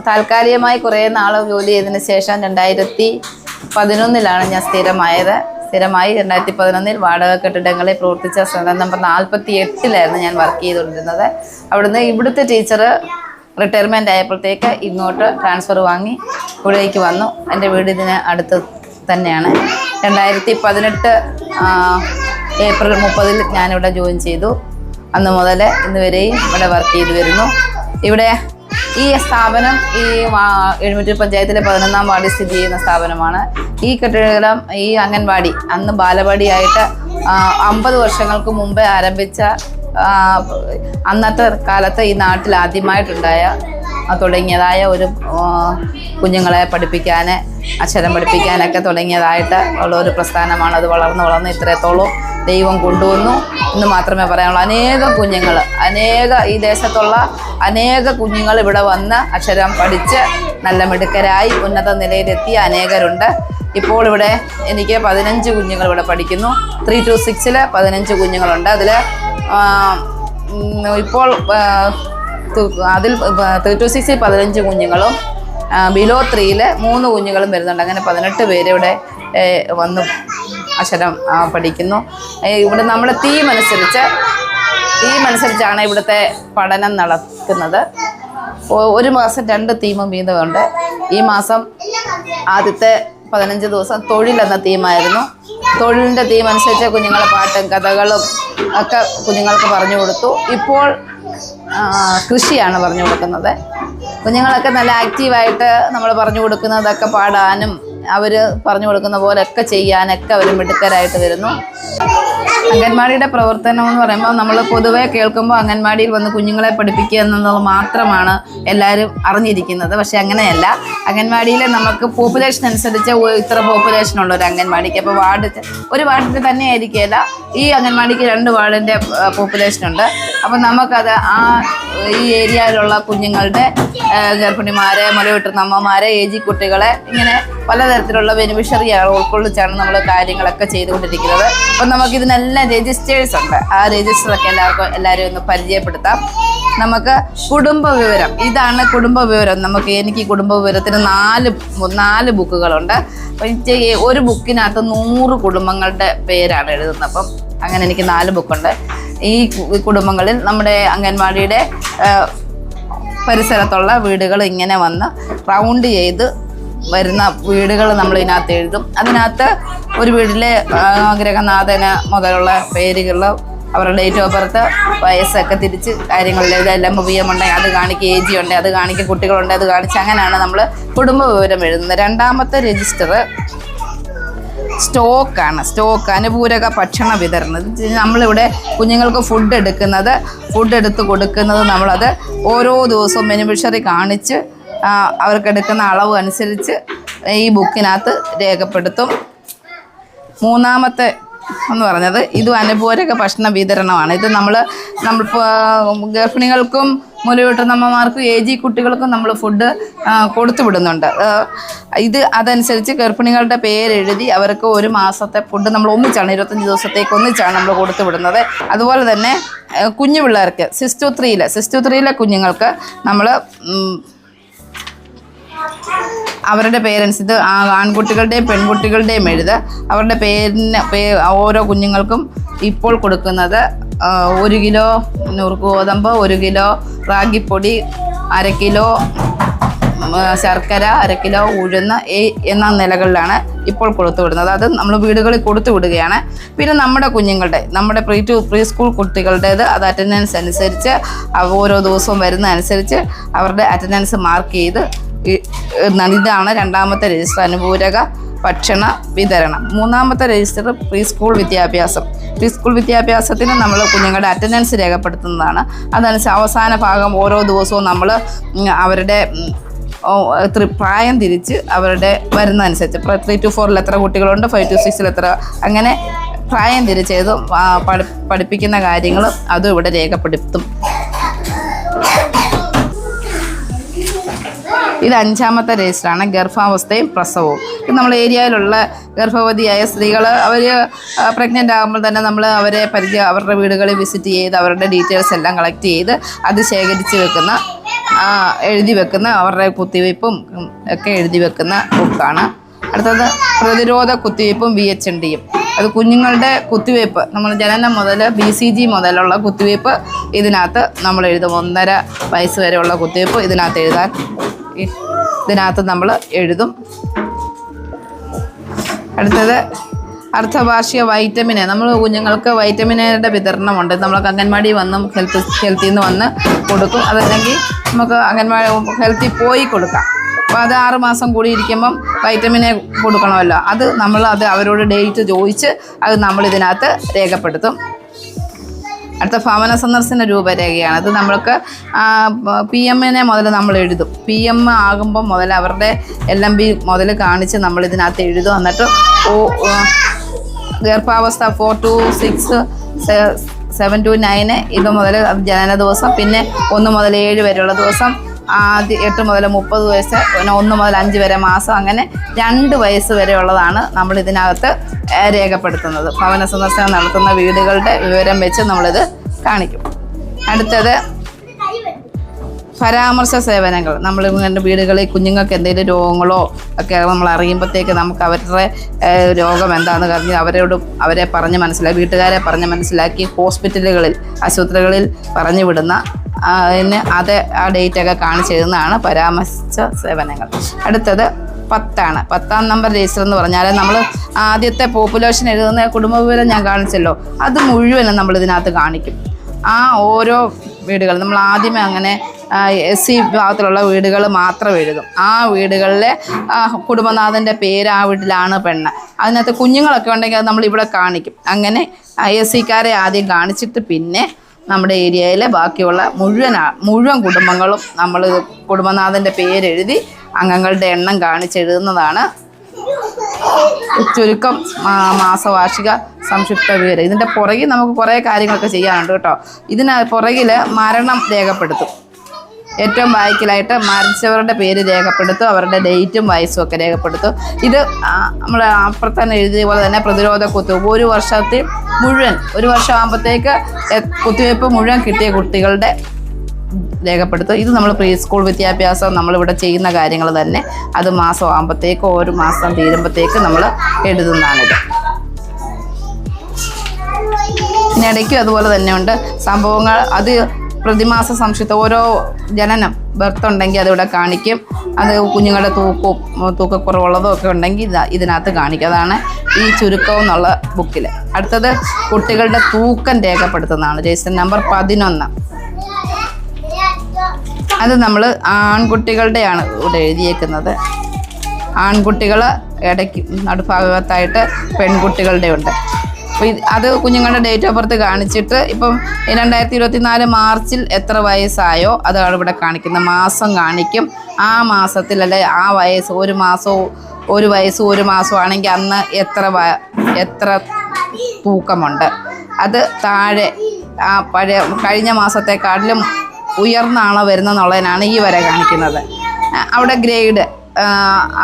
[SPEAKER 3] താൽക്കാലികമായി കുറേ നാൾ ജോലി ചെയ്തതിന് ശേഷം 2011 ഞാൻ സ്ഥിരമായി 2011 വാടക കെട്ടിടങ്ങളിൽ പ്രവർത്തിച്ച സ്ഥലം നമ്പർ 48 ഞാൻ വർക്ക് ചെയ്തുകൊണ്ടിരുന്നത്. അവിടുന്ന് ഇവിടുത്തെ ടീച്ചർ റിട്ടയർമെൻ്റ് ആയപ്പോഴത്തേക്ക് ഇങ്ങോട്ട് ട്രാൻസ്ഫർ വാങ്ങി ഇവിടേക്ക് വന്നു. എൻ്റെ വീട് ഇതിന് അടുത്ത് തന്നെയാണ്. 2018 ഏപ്രിൽ 30 ഞാനിവിടെ ജോയിൻ ചെയ്തു. അന്ന് മുതൽ ഇന്ന് വരെയും ഇവിടെ വർക്ക് ചെയ്തു വരുന്നു. ഇവിടെ ഈ സ്ഥാപനം ഈ എഴുമറ്റൂർ പഞ്ചായത്തിലെ 11-ാം വാർഡിൽ സ്ഥിതി ചെയ്യുന്ന സ്ഥാപനമാണ്. ഈ കെട്ടിടം ഈ അംഗൻവാടി അന്ന് ബാലവാടിയായിട്ട് 50 വർഷങ്ങൾക്ക് മുമ്പേ ആരംഭിച്ച അന്നത്തെ കാലത്ത് ഈ നാട്ടിൽ ആദ്യമായിട്ടുണ്ടായ തുടങ്ങിയതായ ഒരു കുഞ്ഞുങ്ങളെ പഠിപ്പിക്കാൻ, അക്ഷരം പഠിപ്പിക്കാനൊക്കെ തുടങ്ങിയതായിട്ട് ഉള്ള ഒരു പ്രസ്ഥാനമാണ്. അത് വളർന്ന് ഇത്രത്തോളം ദൈവം കൊണ്ടുവന്നു എന്ന് മാത്രമേ പറയാനുള്ളൂ. ഈ ദേശത്തുള്ള അനേക കുഞ്ഞുങ്ങൾ ഇവിടെ വന്ന് അക്ഷരം പഠിച്ച് നല്ല മിടുക്കരായി ഉന്നത നിലയിലെത്തിയ അനേകരുണ്ട്. ഇപ്പോൾ ഇവിടെ എനിക്ക് 15 കുഞ്ഞുങ്ങൾ ഇവിടെ പഠിക്കുന്നു. 3 to 6 15 കുഞ്ഞുങ്ങളുണ്ട്. ഇപ്പോൾ അതിൽ 3 to 6 15 കുഞ്ഞുങ്ങളും ബിലോ 3 3 കുഞ്ഞുങ്ങളും വരുന്നുണ്ട്. അങ്ങനെ 18 പേര് ഇവിടെ വന്ന് അക്ഷരം പഠിക്കുന്നു. ഇവിടെ നമ്മുടെ തീം അനുസരിച്ചാണ് ഇവിടുത്തെ പഠനം നടക്കുന്നത്. ഒരു മാസം 2 തീമും വീതമുണ്ട്. ഈ മാസം ആദ്യത്തെ 15 ദിവസം തൊഴിലെന്ന തീമായിരുന്നു. തൊഴിലിൻ്റെ തീം അനുസരിച്ച് കുഞ്ഞുങ്ങളെ പാട്ടും കഥകളും ഒക്കെ കുഞ്ഞുങ്ങൾക്ക് പറഞ്ഞു കൊടുത്തു. ഇപ്പോൾ കൃഷിയാണ് പറഞ്ഞു കൊടുക്കുന്നത്. കുഞ്ഞുങ്ങളൊക്കെ നല്ല ആക്റ്റീവായിട്ട് നമ്മൾ പറഞ്ഞു കൊടുക്കുന്നതൊക്കെ പാടാനും അവർ പറഞ്ഞു കൊടുക്കുന്ന പോലെയൊക്കെ ചെയ്യാനൊക്കെ അവർ മിടുക്കരായിട്ട് വരുന്നു. അംഗൻവാടിയുടെ പ്രവർത്തനം എന്ന് പറയുമ്പോൾ നമ്മൾ പൊതുവെ കേൾക്കുമ്പോൾ അംഗൻവാടിയിൽ വന്ന് കുഞ്ഞുങ്ങളെ പഠിപ്പിക്കുക എന്നുള്ളത് മാത്രമാണ് എല്ലാവരും അറിഞ്ഞിരിക്കുന്നത്. പക്ഷേ അങ്ങനെയല്ല. അംഗൻവാടിയിൽ നമുക്ക് പോപ്പുലേഷൻ അനുസരിച്ച് ഇത്ര പോപ്പുലേഷൻ ഉള്ള ഒരു അംഗൻവാടിക്ക് അപ്പോൾ ഒരു വാർഡിൽ തന്നെ ആയിരിക്കില്ല. ഈ അംഗൻവാടിക്ക് 2 വാർഡിൻ്റെ പോപ്പുലേഷൻ ഉണ്ട്. അപ്പോൾ നമുക്കത് ഈ ഏരിയയിലുള്ള കുഞ്ഞുങ്ങളുടെ ഗർഭിണിമാരെ, മുലയൂട്ടുന്ന അമ്മമാരെ, ഏജി കുട്ടികളെ ഇങ്ങനെ പലതരത്തിലുള്ള ബെനിഫിഷ്യറിയാണ് ഉൾക്കൊള്ളിച്ചാണ് നമ്മൾ കാര്യങ്ങളൊക്കെ ചെയ്തുകൊണ്ടിരിക്കുന്നത്. അപ്പം നമുക്കിതിനെല്ലാം രജിസ്റ്റേഴ്സ് ഉണ്ട്. ആ രജിസ്റ്ററൊക്കെ എല്ലാവരും ഒന്ന് പരിചയപ്പെടുത്താം. നമുക്ക് കുടുംബ വിവരം, ഇതാണ് കുടുംബ വിവരം. എനിക്ക് ഈ കുടുംബ വിവരത്തിന് 4 ബുക്കുകളുണ്ട്. അപ്പം ഒരു ബുക്കിനകത്ത് 100 കുടുംബങ്ങളുടെ പേരാണ് എഴുതുന്നത്. അപ്പം അങ്ങനെ എനിക്ക് 4 ബുക്കുണ്ട്. ഈ കുടുംബങ്ങളിൽ നമ്മുടെ അംഗൻവാടിയുടെ പരിസരത്തുള്ള വീടുകൾ ഇങ്ങനെ വന്ന് റൗണ്ട് ചെയ്ത് വരുന്ന വീടുകൾ നമ്മൾ ഇതിനകത്ത് എഴുതും. അതിനകത്ത് ഒരു വീട്ടിലെ ഗൃഹനാഥന് മുതലുള്ള പേരുകൾ, അവരുടെ ഡേറ്റ് ഓഫ് ബർത്ത്, വയസ്സൊക്കെ തിരിച്ച് കാര്യങ്ങളിൽ ഇതെല്ലാം MVM ഉണ്ടെങ്കിൽ അത് കാണിക്കുക, AG ഉണ്ട് അത് കാണിക്കുക, കുട്ടികളുണ്ട് അത് കാണിച്ച് അങ്ങനെയാണ് നമ്മൾ കുടുംബ വിവരം എഴുതുന്നത്. 2ാമത്തെ രജിസ്റ്റർ സ്റ്റോക്കാണ്. അനുപൂരക ഭക്ഷണ വിതരണം. നമ്മളിവിടെ കുഞ്ഞുങ്ങൾക്ക് ഫുഡ് എടുത്ത് കൊടുക്കുന്നത് നമ്മളത് ഓരോ ദിവസവും ബെനിഫിഷ്യറി കാണിച്ച് അവർക്കെടുക്കുന്ന അളവ് അനുസരിച്ച് ഈ ബുക്കിനകത്ത് രേഖപ്പെടുത്തും. 3ാമത്തെ എന്ന് പറഞ്ഞത് ഇത് അനുപൂരക ഭക്ഷണ വിതരണമാണ്. ഇത് നമ്മളിപ്പോൾ ഗർഭിണികൾക്കും മുലയൂട്ടുന്നമ്മമാർക്കും AG കുട്ടികൾക്കും നമ്മൾ ഫുഡ് കൊടുത്തു വിടുന്നുണ്ട്. അതനുസരിച്ച് ഗർഭിണികളുടെ പേരെഴുതി അവർക്ക് 1 മാസത്തെ ഫുഡ് നമ്മൾ ഒന്നിച്ചാണ് 25 ദിവസത്തേക്ക് ഒന്നിച്ചാണ് നമ്മൾ കൊടുത്തു വിടുന്നത്. അതുപോലെ തന്നെ കുഞ്ഞു പിള്ളേർക്ക് 6 to 3 കുഞ്ഞുങ്ങൾക്ക് നമ്മൾ അവരുടെ പേരൻസ് ഇത് ആൺകുട്ടികളുടെയും പെൺകുട്ടികളുടെയും എഴുതുക. അവരുടെ ഓരോ കുഞ്ഞുങ്ങൾക്കും ഇപ്പോൾ കൊടുക്കുന്നത് 1 കിലോ നുറുക്ക് ഗോതമ്പ്, 1 കിലോ റാഗിപ്പൊടി, 1/2 കിലോ ശർക്കര, 1/2 കിലോ ഉഴുന്ന് എന്ന നിലകളിലാണ് ഇപ്പോൾ കൊടുത്തു വിടുന്നത്. അത് നമ്മൾ വീടുകളിൽ കൊടുത്തു വിടുകയാണ്. പിന്നെ നമ്മുടെ പ്രീ സ്കൂൾ കുട്ടികളുടേത് അത് അറ്റൻഡൻസ് അനുസരിച്ച് ഓരോ ദിവസവും വരുന്ന അനുസരിച്ച് അവരുടെ അറ്റൻഡൻസ് മാർക്ക് ചെയ്ത് ഇതാണ് 2ാമത്തെ രജിസ്റ്റർ, അനുപൂരക ഭക്ഷണ വിതരണം. 3ാമത്തെ രജിസ്റ്റർ പ്രീ സ്കൂൾ വിദ്യാഭ്യാസത്തിന് നമ്മൾ കുഞ്ഞുങ്ങളുടെ അറ്റൻഡൻസ് രേഖപ്പെടുത്തുന്നതാണ്. അതനുസരിച്ച് അവസാന ഭാഗം ഓരോ ദിവസവും നമ്മൾ അവരുടെ പ്രായം തിരിച്ച് അവരുടെ വരുന്നതനുസരിച്ച് 3 to 4 എത്ര കുട്ടികളുണ്ട്, 5 to 6 എത്ര, അങ്ങനെ പ്രായം തിരിച്ചത് പഠിപ്പിക്കുന്ന കാര്യങ്ങൾ അതും ഇവിടെ രേഖപ്പെടുത്തും. ഇത് 5ാമത്തെ രജിസ്റ്ററാണ്, ഗർഭാവസ്ഥയും പ്രസവവും. ഇത് നമ്മൾ ഏരിയയിലുള്ള ഗർഭവതിയായ സ്ത്രീകൾ അവർ പ്രഗ്നൻ്റ് ആകുമ്പോൾ തന്നെ നമ്മൾ അവരുടെ വീടുകളിൽ വിസിറ്റ് ചെയ്ത് അവരുടെ ഡീറ്റെയിൽസ് എല്ലാം കളക്ട് ചെയ്ത് അത് ശേഖരിച്ച് എഴുതി വെക്കുന്ന അവരുടെ കുത്തിവയ്പ്പും ഒക്കെ എഴുതി വെക്കുന്ന ബുക്കാണ്. അടുത്തത് പ്രതിരോധ കുത്തിവയ്പ്പും VHNDയും. അത് കുഞ്ഞുങ്ങളുടെ കുത്തിവയ്പ്പ് നമ്മൾ ജനനം മുതൽ BCG മുതലുള്ള കുത്തിവയ്പ്പ് ഇതിനകത്ത് നമ്മൾ എഴുതും. 1.5 വയസ്സ് വരെയുള്ള കുത്തിവയ്പ്പ് ഇതിനകത്ത് നമ്മൾ എഴുതും. അടുത്തത് അർദ്ധവാർഷിക വൈറ്റമിൻ. നമ്മൾ കുഞ്ഞുങ്ങൾക്ക് വൈറ്റമിനുകളുടെ വിതരണമുണ്ട്. നമ്മൾക്ക് അംഗൻവാടി വന്നും ഹെൽത്തിൽ നിന്ന് വന്ന് കൊടുക്കും. അതല്ലെങ്കിൽ നമുക്ക് അംഗൻവാടി ഹെൽത്തിൽ പോയി കൊടുക്കാം. അപ്പോൾ അത് 6 മാസം കൂടി ഇരിക്കുമ്പം വൈറ്റമിനെ കൊടുക്കണമല്ലോ. അത് അവരോട് ഡേറ്റ് ചോദിച്ച് അത് നമ്മളിതിനകത്ത് രേഖപ്പെടുത്തും. അടുത്ത ഭവന സന്ദർശന രൂപരേഖയാണ്. അത് നമ്മൾക്ക് PM മുതൽ നമ്മൾ എഴുതും. PM ആകുമ്പോൾ മുതൽ അവരുടെ LMB മുതൽ കാണിച്ച് നമ്മളിതിനകത്ത് എഴുതും. എന്നിട്ട് ഗർഭാവസ്ഥ 4 to 6, 7 to 9 ഇത് മുതൽ ജനന ദിവസം, പിന്നെ 1 മുതൽ 7 വരെയുള്ള ദിവസം, 8 മുതൽ 30 വയസ്സ്, പിന്നെ 1 മുതൽ 5 വരെ മാസം, അങ്ങനെ 2 വയസ്സ് വരെയുള്ളതാണ് നമ്മൾ ഇതിനകത്ത് രേഖപ്പെടുത്തുന്നത്. ഭവന സന്ദർശനം നടത്തുന്ന വീടുകളുടെ വിവരം വെച്ച് നമ്മളിത് കാണിക്കും. അടുത്തത് പരാമർശ സേവനങ്ങൾ. നമ്മൾ വീടുകളിൽ കുഞ്ഞുങ്ങൾക്ക് എന്തെങ്കിലും രോഗങ്ങളോ ഒക്കെ നമ്മൾ അറിയുമ്പോഴത്തേക്ക് നമുക്ക് അവരുടെ രോഗം എന്താണെന്ന് പറഞ്ഞ് അവരെ പറഞ്ഞ് മനസ്സിലാക്കി, വീട്ടുകാരെ പറഞ്ഞ് മനസ്സിലാക്കി ഹോസ്പിറ്റലുകളിൽ, ആശുപത്രികളിൽ പറഞ്ഞു വിടുന്ന ആ ഡേറ്റൊക്കെ കാണിച്ചെഴുതുന്നതാണ് പരാമർശ സേവനങ്ങൾ. അടുത്തത് 10 10ാം നമ്പർ രജിസ്റ്റർ എന്ന് പറഞ്ഞാൽ നമ്മൾ ആദ്യത്തെ പോപ്പുലേഷൻ എഴുതുന്ന കുടുംബ വിവരം ഞാൻ കാണിച്ചല്ലോ, അത് മുഴുവനും നമ്മൾ ഇതിനകത്ത് കാണിക്കും. ആ ഓരോ വീടുകൾ നമ്മൾ ആദ്യമേ അങ്ങനെ SC വിഭാഗത്തിലുള്ള വീടുകൾ മാത്രം എഴുതും. ആ വീടുകളിലെ കുടുംബനാഥൻ്റെ പേര്, ആ വീട്ടിലാണ് പെണ്ണ്, അതിനകത്ത് കുഞ്ഞുങ്ങളൊക്കെ ഉണ്ടെങ്കിൽ അത് നമ്മളിവിടെ കാണിക്കും. അങ്ങനെ SCക്കാരെ ആദ്യം കാണിച്ചിട്ട് പിന്നെ നമ്മുടെ ഏരിയയിലെ ബാക്കിയുള്ള മുഴുവൻ കുടുംബങ്ങളും നമ്മൾ കുടുംബനാഥൻ്റെ പേരെഴുതി അംഗങ്ങളുടെ എണ്ണം കാണിച്ചെഴുതുന്നതാണ് ചുരുക്കം മാസവാർഷിക സംക്ഷിപ്ത വിവരം. ഇതിൻ്റെ പുറകിൽ നമുക്ക് കുറേ കാര്യങ്ങളൊക്കെ ചെയ്യാനുണ്ട് കേട്ടോ. ഇതിന് പുറകിൽ മരണം രേഖപ്പെടുത്തും. ഏറ്റവും ബാക്കിലായിട്ട് മരിച്ചവരുടെ പേര് രേഖപ്പെടുത്തും, അവരുടെ ഡേറ്റും വയസ്സും ഒക്കെ രേഖപ്പെടുത്തും. ഇത് നമ്മൾ അപ്പുറത്തന്നെ എഴുതിയ പോലെ തന്നെ പ്രതിരോധ കുത്തിവയ്പ്പ് ഒരു വർഷത്തിൽ മുഴുവൻ, ഒരു വർഷമാകുമ്പോഴത്തേക്ക് കുത്തിവയ്പ്പ് മുഴുവൻ കിട്ടിയ കുട്ടികളുടെ രേഖപ്പെടുത്തും. ഇത് നമ്മൾ പ്രീ സ്കൂൾ വിദ്യാഭ്യാസം നമ്മളിവിടെ ചെയ്യുന്ന കാര്യങ്ങൾ തന്നെ. അത് മാസം ആകുമ്പോഴത്തേക്ക്, ഒരു മാസം തീരുമ്പോഴത്തേക്ക് നമ്മൾ എഴുതുന്നതാണിത്. പിന്നെ ഇടയ്ക്കും അതുപോലെ തന്നെയുണ്ട് സംഭവങ്ങൾ. അത് പ്രതിമാസ സംക്ഷിപ്ത ഓരോ ജനനം ബർത്ത് ഉണ്ടെങ്കിൽ അതിവിടെ കാണിക്കും. അത് കുഞ്ഞുങ്ങളുടെ തൂക്കക്കുറവുള്ളതും ഒക്കെ ഉണ്ടെങ്കിൽ ഇതിനകത്ത് കാണിക്കും. അതാണ് ഈ ചുരുക്കം എന്നുള്ള ബുക്കിൽ. അടുത്തത് കുട്ടികളുടെ തൂക്കം രേഖപ്പെടുത്തുന്നതാണ് രജിസ്റ്റർ നമ്പർ 11. അത് നമ്മൾ ആൺകുട്ടികളുടെയാണ് ഇവിടെ എഴുതിയേക്കുന്നത്. ആൺകുട്ടികൾ ഇടയ്ക്ക് നടുഭാഗത്തായിട്ട് പെൺകുട്ടികളുടെ ഉണ്ട്. അപ്പോൾ അത് കുഞ്ഞുങ്ങളുടെ ഡേറ്റ് ഓഫ് ബർത്ത് കാണിച്ചിട്ട് ഇപ്പം 2024 മാർച്ചിൽ എത്ര വയസ്സായോ അതാണ് ഇവിടെ കാണിക്കുന്നത്. മാസം കാണിക്കും. ആ മാസത്തിലല്ലേ ആ വയസ്സ്, ഒരു മാസം ആണെങ്കിൽ അന്ന് എത്ര തൂക്കമുണ്ട്. അത് താഴെ ആ കഴിഞ്ഞ മാസത്തെക്കാട്ടിലും ഉയർന്നാണോ വരുന്നതെന്നുള്ളതിനാണ് ഈ വര കാണിക്കുന്നത്. അവിടെ ഗ്രേഡ്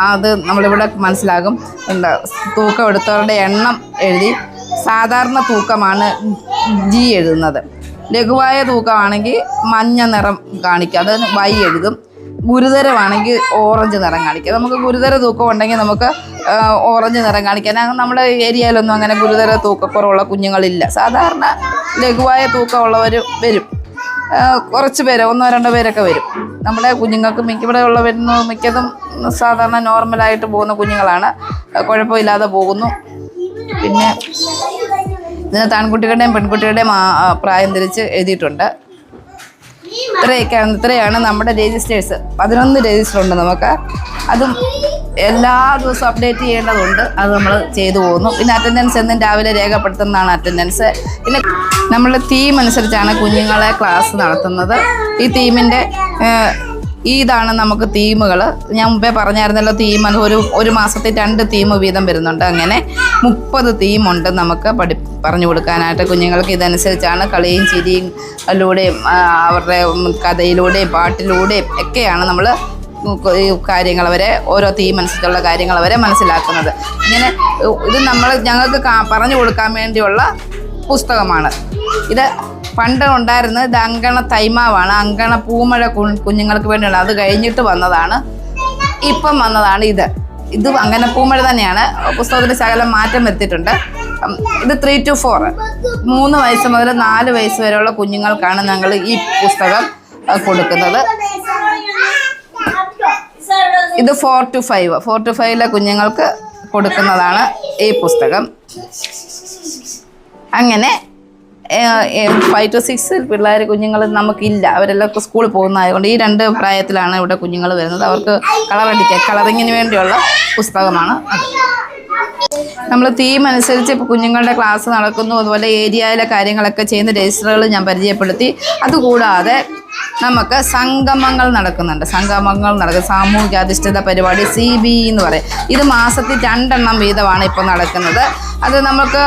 [SPEAKER 3] അത് നമ്മളിവിടെ മനസ്സിലാകും. തൂക്കം എടുത്തവരുടെ എണ്ണം എഴുതി. സാധാരണ തൂക്കമാണ് G എഴുതുന്നത്. ലഘുവായ തൂക്കമാണെങ്കിൽ മഞ്ഞ നിറം കാണിക്കുക, അത് Y എഴുതും. ഗുരുതരമാണെങ്കിൽ ഓറഞ്ച് നിറം കാണിക്കുക. നമുക്ക് ഗുരുതര തൂക്കം ഉണ്ടെങ്കിൽ നമുക്ക് ഓറഞ്ച് നിറം കാണിക്കാൻ. നമ്മുടെ ഏരിയയിലൊന്നും അങ്ങനെ ഗുരുതര തൂക്കക്കുറവുള്ള കുഞ്ഞുങ്ങളില്ല. സാധാരണ ലഘുവായ തൂക്കമുള്ളവർ വരും, കുറച്ച് പേര്, 1-2 പേരൊക്കെ വരും. നമ്മുടെ കുഞ്ഞുങ്ങൾക്ക് ഇവിടെ ഉള്ളവരുന്നു മിക്കതും സാധാരണ നോർമലായിട്ട് പോകുന്ന കുഞ്ഞുങ്ങളാണ്, കുഴപ്പമില്ലാതെ പോകുന്നു. പിന്നെ ഇതിനകത്ത് ആൺകുട്ടികളുടെയും പെൺകുട്ടികളുടെയും പ്രായം തിരിച്ച് എഴുതിയിട്ടുണ്ട്. ഇത്രയാണ് നമ്മുടെ രജിസ്റ്റേഴ്സ്. 11 രജിസ്റ്റർ ഉണ്ട് നമുക്ക്. അതും എല്ലാ ദിവസവും അപ്ഡേറ്റ് ചെയ്യേണ്ടതുണ്ട്. അത് നമ്മൾ ചെയ്തു പോകുന്നു. പിന്നെ അറ്റൻഡൻസ് എന്നും രാവിലെ രേഖപ്പെടുത്തുന്നതാണ് അറ്റൻഡൻസ്. പിന്നെ നമ്മളുടെ തീം അനുസരിച്ചാണ് കുഞ്ഞുങ്ങളെ ക്ലാസ് നടത്തുന്നത്. ഈ തീമിൻ്റെ ഇതാണ് നമുക്ക് തീമുകൾ. ഞാൻ മുമ്പേ പറഞ്ഞായിരുന്നല്ലോ, തീം ഒരു മാസത്തിൽ 2 തീം വീതം വരുന്നുണ്ട്. അങ്ങനെ 30 തീമുണ്ട് നമുക്ക് പറഞ്ഞു കൊടുക്കാനായിട്ട് കുഞ്ഞുങ്ങൾക്ക്. ഇതനുസരിച്ചാണ് കളിയും ചിരിയും ലൂടെയും അവരുടെ കഥയിലൂടെയും പാട്ടിലൂടെയും ഒക്കെയാണ് നമ്മൾ ഈ കാര്യങ്ങൾ അവരെ, ഓരോ തീം അനുസരിച്ചുള്ള കാര്യങ്ങൾ അവരെ മനസ്സിലാക്കുന്നത്. ഇങ്ങനെ ഇത് ഞങ്ങൾക്ക് പറഞ്ഞു കൊടുക്കാൻ വേണ്ടിയുള്ള പുസ്തകമാണ്. ഇത് പണ്ട് ഉണ്ടായിരുന്നത് ഇത് അങ്കണ തൈമാവാണ്. അങ്കണ പൂമഴ കുഞ്ഞുങ്ങൾക്ക് വേണ്ടിയാണ്. അത് കഴിഞ്ഞിട്ട് വന്നതാണ്, ഇപ്പം വന്നതാണ് ഇത് അങ്ങനെ പൂമഴ തന്നെയാണ്. പുസ്തകത്തിൽ ശകലം മാറ്റം വരുത്തിയിട്ടുണ്ട്. ഇത് 3 to 4, 3 വയസ്സ് മുതൽ 4 വയസ്സ് വരെയുള്ള കുഞ്ഞുങ്ങൾക്കാണ് ഞങ്ങൾ ഈ പുസ്തകം കൊടുക്കുന്നത്. ഇത് 4 to 5 കുഞ്ഞുങ്ങൾക്ക് കൊടുക്കുന്നതാണ് ഈ പുസ്തകം. അങ്ങനെ 5 to 6 പിള്ളേർ കുഞ്ഞുങ്ങൾ നമുക്കില്ല, അവരെല്ലാം സ്കൂളിൽ പോകുന്നതായതുകൊണ്ട് ഈ 2 പ്രായത്തിലാണ് ഇവിടെ കുഞ്ഞുങ്ങൾ വരുന്നത്. അവർക്ക് കളറിങ്ങിന് വേണ്ടിയുള്ള പുസ്തകമാണ് അത്. നമ്മൾ തീം അനുസരിച്ച് ഇപ്പോൾ കുഞ്ഞുങ്ങളുടെ ക്ലാസ് നടക്കുന്നു. അതുപോലെ ഏരിയയിലെ കാര്യങ്ങളൊക്കെ ചെയ്യുന്ന രജിസ്റ്ററുകൾ ഞാൻ പരിചയപ്പെടുത്തി. അതുകൂടാതെ നമുക്ക് സംഗമങ്ങൾ നടക്കുന്നുണ്ട്. സാമൂഹികാധിഷ്ഠിത പരിപാടി CB എന്ന് പറയും. ഇത് മാസത്തിൽ 2 എണ്ണം വീതമാണ് ഇപ്പോൾ നടക്കുന്നത്. അത് നമുക്ക്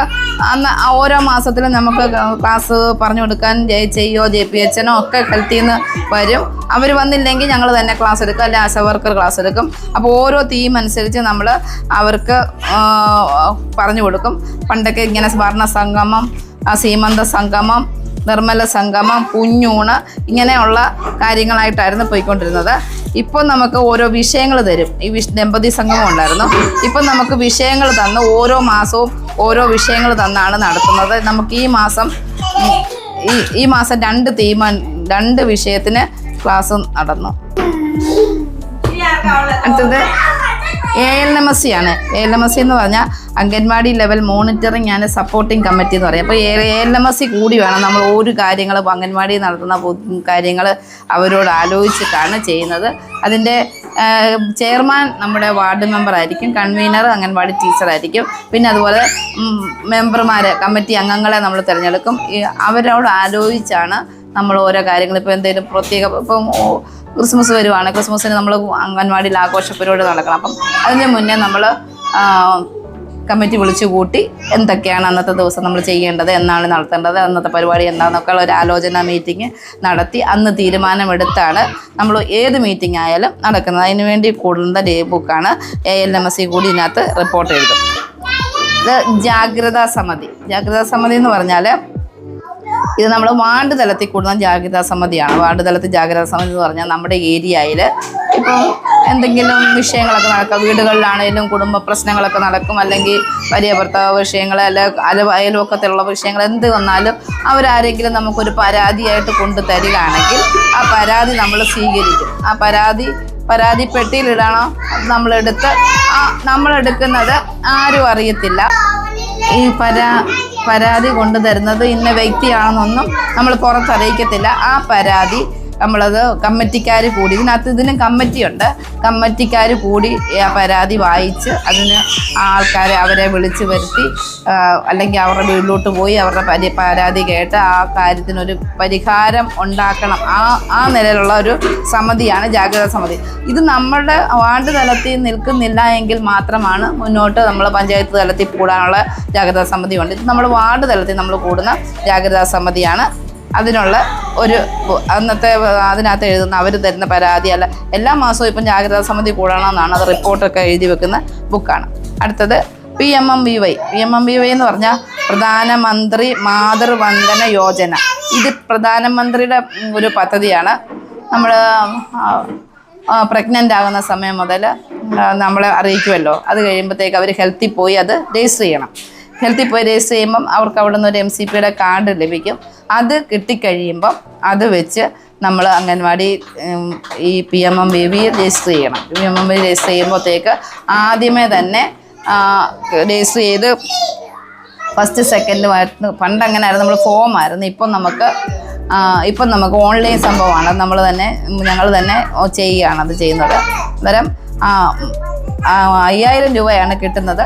[SPEAKER 3] അന്ന് ഓരോ മാസത്തിലും നമുക്ക് ക്ലാസ് പറഞ്ഞു കൊടുക്കാൻ JCO JPHനോ ഒക്കെ ഹെൽത്തിൽ നിന്ന് വരും. അവർ വന്നില്ലെങ്കിൽ ഞങ്ങൾ തന്നെ ക്ലാസ് എടുക്കും, അല്ലെങ്കിൽ ആശാ വർക്കർ ക്ലാസ് എടുക്കും. അപ്പോൾ ഓരോ തീം അനുസരിച്ച് നമ്മൾ അവർക്ക് പറഞ്ഞു കൊടുക്കും. പണ്ടൊക്കെ ഇങ്ങനെ വർണ്ണ സംഗമം, സീമന്ത സംഗമം, നിർമ്മല സംഗമം, കുഞ്ഞൂണ്, ഇങ്ങനെയുള്ള കാര്യങ്ങളായിട്ടായിരുന്നു പോയിക്കൊണ്ടിരുന്നത്. ഇപ്പോൾ നമുക്ക് ഓരോ വിഷയങ്ങൾ തരും. ഈ ദമ്പതി സംഗമം ഉണ്ടായിരുന്നു. ഇപ്പം നമുക്ക് വിഷയങ്ങൾ തന്ന് ഓരോ മാസവും ഓരോ വിഷയങ്ങൾ തന്നാണ് നടത്തുന്നത്. നമുക്ക് ഈ മാസം 2 വിഷയത്തിന് ക്ലാസ് നടന്നു. അടുത്തത് ALMSC ആണ്. ALMSC എന്ന് പറഞ്ഞാൽ anganwadi level monitoring and supporting committee എന്ന് പറയും. അപ്പോൾ ALMSC കൂടി വേണം നമ്മൾ ഒരു കാര്യങ്ങൾ അംഗൻവാടി നടത്തുന്ന കാര്യങ്ങൾ അവരോട് ആലോചിച്ചിട്ടാണ് ചെയ്യുന്നത്. അതിൻ്റെ ചെയർമാൻ നമ്മുടെ വാർഡ് മെമ്പർ ആയിരിക്കും, കൺവീനർ അംഗൻവാടി ടീച്ചറായിരിക്കും, പിന്നെ അതുപോലെ മെമ്പർമാർ കമ്മിറ്റി അംഗങ്ങളെ നമ്മൾ തിരഞ്ഞെടുക്കും. അവരോട് ആലോചിച്ചാണ് നമ്മൾ ഓരോ കാര്യങ്ങൾ. ഇപ്പോൾ എന്തെങ്കിലും പ്രത്യേക ഇപ്പം ക്രിസ്മസ് വരുവാണ്, ക്രിസ്മസിന് നമ്മൾ അംഗൻവാടിയിൽ ആഘോഷ പരിപാടി നടക്കണം. അപ്പം അതിന് മുന്നേ നമ്മൾ കമ്മിറ്റി വിളിച്ചു കൂട്ടി എന്തൊക്കെയാണ് അന്നത്തെ ദിവസം നമ്മൾ ചെയ്യേണ്ടത്, എന്നാണ് നടത്തേണ്ടത്, അന്നത്തെ പരിപാടി എന്താണെന്നൊക്കെ ഉള്ള ഒരു ആലോചന മീറ്റിംഗ് നടത്തി അന്ന് തീരുമാനമെടുത്താണ് നമ്മൾ ഏത് മീറ്റിംഗ് ആയാലും നടക്കുന്നത്. അതിന് വേണ്ടി കൂടുന്ന ഡേ ബുക്കാണ് ALMSC കൂടി ഇതിനകത്ത് റിപ്പോർട്ട് എഴുതും. ഇത് ജാഗ്രതാ സമിതി. ജാഗ്രതാ സമിതി എന്ന് പറഞ്ഞാൽ ഇത് നമ്മൾ വാർഡ് തലത്തിൽ കൂടുന്ന ജാഗ്രതാ സമിതിയാണ്. വാർഡ് തലത്തിൽ ജാഗ്രതാ സമിതി എന്ന് പറഞ്ഞാൽ നമ്മുടെ ഏരിയയിൽ ഇപ്പം എന്തെങ്കിലും വിഷയങ്ങളൊക്കെ നടക്കാം, വീടുകളിലാണെങ്കിലും കുടുംബ പ്രശ്നങ്ങളൊക്കെ നടക്കും, അല്ലെങ്കിൽ ഭാര്യ ഭർത്താവ് വിഷയങ്ങൾ, അല്ലെങ്കിൽ അയൽവക്കത്തിലുള്ള വിഷയങ്ങൾ എന്ത് വന്നാലും അവരാരെങ്കിലും നമുക്കൊരു പരാതിയായിട്ട് കൊണ്ടു തരികയാണെങ്കിൽ ആ പരാതി നമ്മൾ സ്വീകരിക്കും. ആ പരാതി പെട്ടിയിലിടണോ നമ്മളെടുക്കുന്നത് ആരും അറിയത്തില്ല. ഈ പരാതി കൊണ്ടുതരുന്നത് ഇന്ന വ്യക്തിയാണെന്നൊന്നും നമ്മൾ പുറത്തറിയിക്കത്തില്ല. ആ പരാതി നമ്മളത് കമ്മിറ്റിക്കാർ കൂടി, ഇതിനും കമ്മിറ്റിയുണ്ട്, കമ്മിറ്റിക്കാർ കൂടി ആ പരാതി വായിച്ച് അതിന് ആൾക്കാരെ അവരെ വിളിച്ച് വരുത്തി അല്ലെങ്കിൽ അവരുടെ വീട്ടിലോട്ട് പോയി അവരുടെ പരാതി കേട്ട് ആ കാര്യത്തിനൊരു പരിഹാരം ഉണ്ടാക്കണം. ആ നിലയിലുള്ള ഒരു സമിതിയാണ് ജാഗ്രതാ സമിതി. ഇത് നമ്മളുടെ വാർഡ് തലത്തിൽ നിൽക്കുന്നില്ല എങ്കിൽ മാത്രമാണ് മുന്നോട്ട് നമ്മൾ പഞ്ചായത്ത് തലത്തിൽ കൂടാനുള്ള ജാഗ്രതാ സമിതിയുണ്ട്. ഇത് നമ്മൾ വാർഡ് തലത്തിൽ നമ്മൾ കൂടുന്ന ജാഗ്രതാ സമിതിയാണ്. അതിനുള്ള ഒരു അതിനകത്ത് എഴുതുന്ന അവർ തരുന്ന പരാതി അല്ല, എല്ലാ മാസവും ഇപ്പം ജാഗ്രതാ സമിതി കൂടണമെന്നാണ്. അത് റിപ്പോർട്ടൊക്കെ എഴുതി വെക്കുന്ന ബുക്കാണ്. അടുത്തത് PMMVY. PMMVY എന്ന് പറഞ്ഞാൽ പ്രധാനമന്ത്രി മാതൃവന്ദന യോജന. ഇത് പ്രധാനമന്ത്രിയുടെ ഒരു പദ്ധതിയാണ്. നമ്മൾ പ്രഗ്നൻ്റ് ആകുന്ന സമയം മുതൽ നമ്മളെ അറിയിക്കുമല്ലോ. അത് കഴിയുമ്പോഴത്തേക്ക് അവർ ഹെൽത്തിൽ പോയി അത് രജിസ്റ്റർ ചെയ്യണം. ഹെൽത്തിൽ പോയി രജിസ്റ്റർ ചെയ്യുമ്പം അവർക്ക് അവിടെ നിന്ന് ഒരു MCPയുടെ കാർഡ് ലഭിക്കും. അത് കിട്ടിക്കഴിയുമ്പം അത് വെച്ച് നമ്മൾ അംഗൻവാടി ഈ PMMVY രജിസ്റ്റർ ചെയ്യണം. PMMVY രജിസ്റ്റർ ചെയ്യുമ്പോഴത്തേക്ക് ആദ്യമേ തന്നെ രജിസ്റ്റർ ചെയ്ത് ഫസ്റ്റ് സെക്കൻഡ് പണ്ട് അങ്ങനെ ആയിരുന്നു, നമ്മൾ ഫോമായിരുന്നു. ഇപ്പം നമുക്ക് ഓൺലൈൻ സംഭവമാണ്. ഞങ്ങൾ തന്നെ ചെയ്യുകയാണ് അത് ചെയ്യുന്നത്. അന്നേരം 5000 രൂപയാണ് കിട്ടുന്നത്.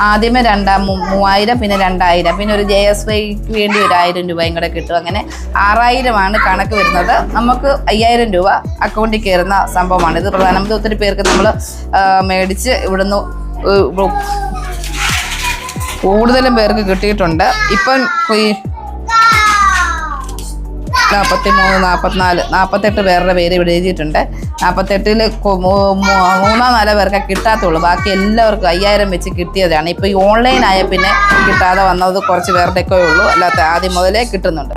[SPEAKER 3] ആദ്യമേ 3000, പിന്നെ 2000, പിന്നെ ഒരു JSYക്ക് വേണ്ടി ഒരു 1000 രൂപയും കൂടെ കിട്ടും. അങ്ങനെ 6000 കണക്ക് വരുന്നത്. നമുക്ക് 5000 രൂപ അക്കൗണ്ടിൽ കയറുന്ന സംഭവമാണ്. ഇത് പ്രധാനമന്ത്രി ഒത്തിരി പേർക്ക് നമ്മൾ മേടിച്ച് ഇവിടുന്ന് കൂടുതലും പേർക്ക് കിട്ടിയിട്ടുണ്ട്. ഇപ്പം ഈ 43, 44, 48 പേരുടെ പേര് ഇവിടെ എഴുതിയിട്ടുണ്ട്. 48-ൽ 3-4 പേർക്ക് കിട്ടാത്തുള്ളൂ. ബാക്കി എല്ലാവർക്കും 5000 വെച്ച് കിട്ടിയതാണ്. ഇപ്പോൾ ഈ ഓൺലൈനായ പിന്നെ കിട്ടാതെ വന്നത് കുറച്ച് പേരുടെയൊക്കെ ഉള്ളൂ, അല്ലാത്ത ആദ്യം മുതലേ കിട്ടുന്നുണ്ട്.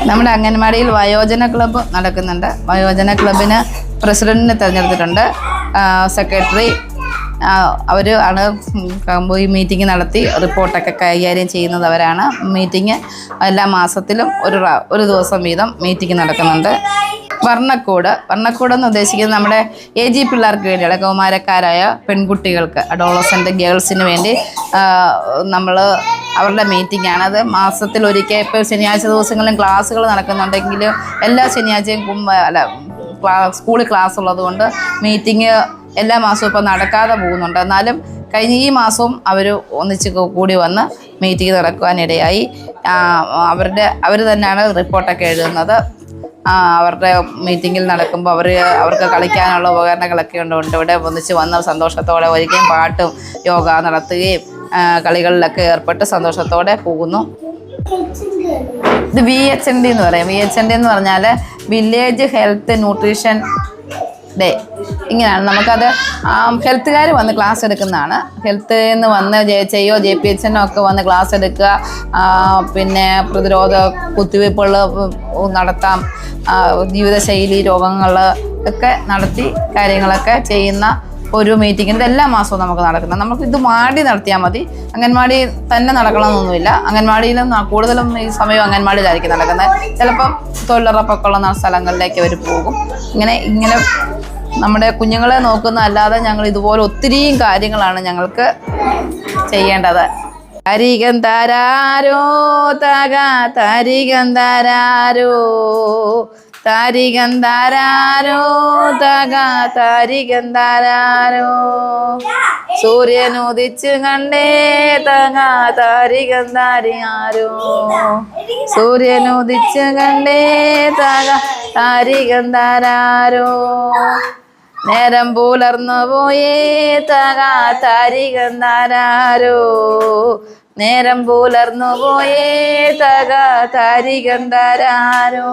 [SPEAKER 3] നമ്മുടെ അംഗൻവാടിയിൽ വയോജന ക്ലബ്ബ് നടക്കുന്നുണ്ട്. വയോജന ക്ലബിന് പ്രസിഡന്റിനെ തിരഞ്ഞെടുത്തിട്ടുണ്ട്. സെക്രട്ടറി അവർ ആണ് ഈ മീറ്റിംഗ് നടത്തി റിപ്പോർട്ടൊക്കെ കൈകാര്യം ചെയ്യുന്നത് അവരാണ്. മീറ്റിംഗ് എല്ലാ മാസത്തിലും ഒരു ദിവസം വീതം മീറ്റിംഗ് നടക്കുന്നുണ്ട്. വർണ്ണക്കൂടെന്ന് ഉദ്ദേശിക്കുന്നത് നമ്മുടെ AG പിള്ളേർക്ക് വേണ്ടിയുള്ള കൗമാരക്കാരായ പെൺകുട്ടികൾക്ക്, അഡോളസെൻ്റ് ഗേൾസിന് വേണ്ടി നമ്മൾ അവരുടെ മീറ്റിംഗാണ്. അത് മാസത്തിലൊരിക്കൽ. ഇപ്പോൾ ശനിയാഴ്ച ദിവസങ്ങളിലും ക്ലാസ്സുകൾ നടക്കുന്നുണ്ടെങ്കിലും എല്ലാ ശനിയാഴ്ചയും സ്കൂളിൽ ക്ലാസ് ഉള്ളതുകൊണ്ട് മീറ്റിംഗ് എല്ലാ മാസവും ഇപ്പോൾ നടക്കാതെ പോകുന്നുണ്ട്. എന്നാലും കഴിഞ്ഞ ഈ മാസവും അവർ ഒന്നിച്ച് കൂടി വന്ന് മീറ്റിംഗ് നടക്കുവാനിടയായി. അവർ തന്നെയാണ് റിപ്പോർട്ടൊക്കെ എഴുതുന്നത്. അവരുടെ മീറ്റിങ്ങിൽ നടക്കുമ്പോൾ അവർക്ക് കളിക്കാനുള്ള ഉപകരണങ്ങളൊക്കെ ഉണ്ട്. ഇവിടെ ഒന്നിച്ച് വന്ന് സന്തോഷത്തോടെ ഒരിക്കലും പാട്ടും യോഗ നടത്തുകയും കളികളിലൊക്കെ ഏർപ്പെട്ട് സന്തോഷത്തോടെ പോകുന്നു. ഇത് VHND എന്ന് പറയും. VHND എന്ന് പറഞ്ഞാൽ വില്ലേജ് ഹെൽത്ത് ന്യൂട്രീഷൻ ഡേ. ഇങ്ങനെയാണ്. നമുക്കത് ഹെൽത്തുകാർ വന്ന് ക്ലാസ് എടുക്കുന്നതാണ്. ഹെൽത്തിൽ നിന്ന് വന്ന് JPHNO ഒക്കെ വന്ന് ക്ലാസ് എടുക്കുക. പിന്നെ പ്രതിരോധ കുത്തിവയ്പ്പുകൾ നടത്താം, ജീവിതശൈലി രോഗങ്ങൾ ഒക്കെ നടത്തി കാര്യങ്ങളൊക്കെ ചെയ്യുന്ന ഒരു മീറ്റിംഗ്. ഇത് എല്ലാ മാസവും നമുക്ക് നടക്കുന്നത്. നമുക്കിത് വാർഡിൽ നടത്തിയാൽ മതി. അംഗൻവാടി തന്നെ നടക്കണമെന്നൊന്നുമില്ല. അംഗൻവാടിയിലും കൂടുതലും ഈ സമയം അംഗൻവാടിയിലായിരിക്കും നടക്കുന്നത്. ചിലപ്പം തൊഴിലുറപ്പൊക്കെ ഉള്ള സ്ഥലങ്ങളിലേക്ക് അവർ പോകും. ഇങ്ങനെ നമ്മുടെ കുഞ്ഞുങ്ങളെ നോക്കുന്ന അല്ലാതെ ഞങ്ങൾ ഇതുപോലെ ഒത്തിരിയും കാര്യങ്ങളാണ് ഞങ്ങൾക്ക് ചെയ്യേണ്ടത്. തരികം തരാരോ തക തരികം തരാരോ തരികം തരാരോ തക തരികം തരാരോ സൂര്യനുദിച്ചു കണ്ടേ തക തരികം തരാരോ സൂര്യനുദിച്ചു കണ്ടേ തക തരികം തരാരോ നേരം പുലർന്നു പോയേ തക തരികം തരാരോ നേരം പുലർന്നു പോയേ തക തരികം തരാരോ.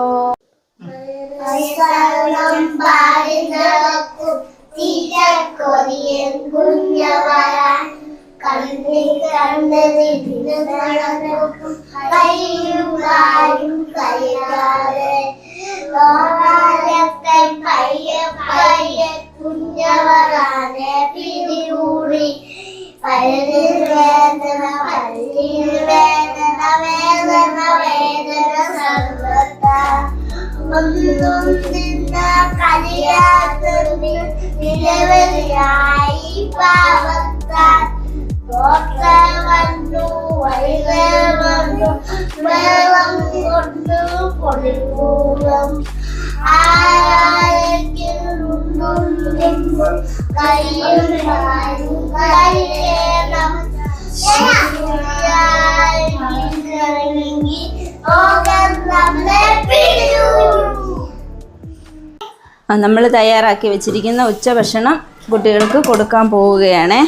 [SPEAKER 2] നമ്മൾ തയ്യാറാക്കി വെച്ചിരിക്കുന്ന ഉച്ചഭക്ഷണം കുട്ടികൾക്ക് കൊടുക്കാൻ പോവുകയാണ്.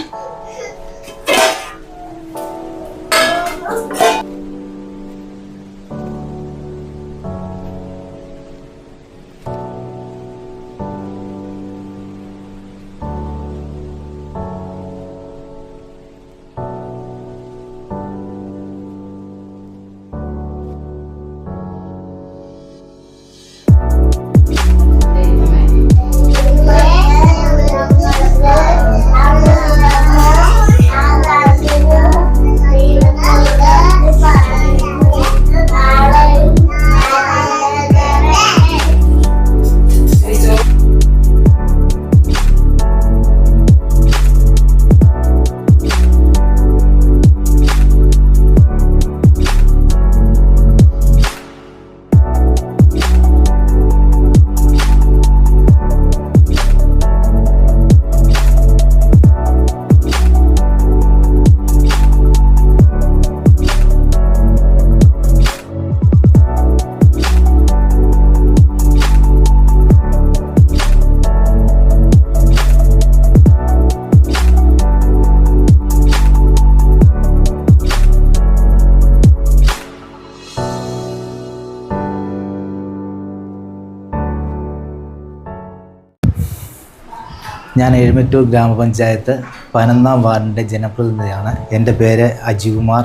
[SPEAKER 1] ഞാൻ എഴുമറ്റൂർ ഗ്രാമപഞ്ചായത്ത് 11-ാം വാർഡിൻ്റെ ജനപ്രതിനിധിയാണ്. എൻ്റെ പേര് അജികുമാർ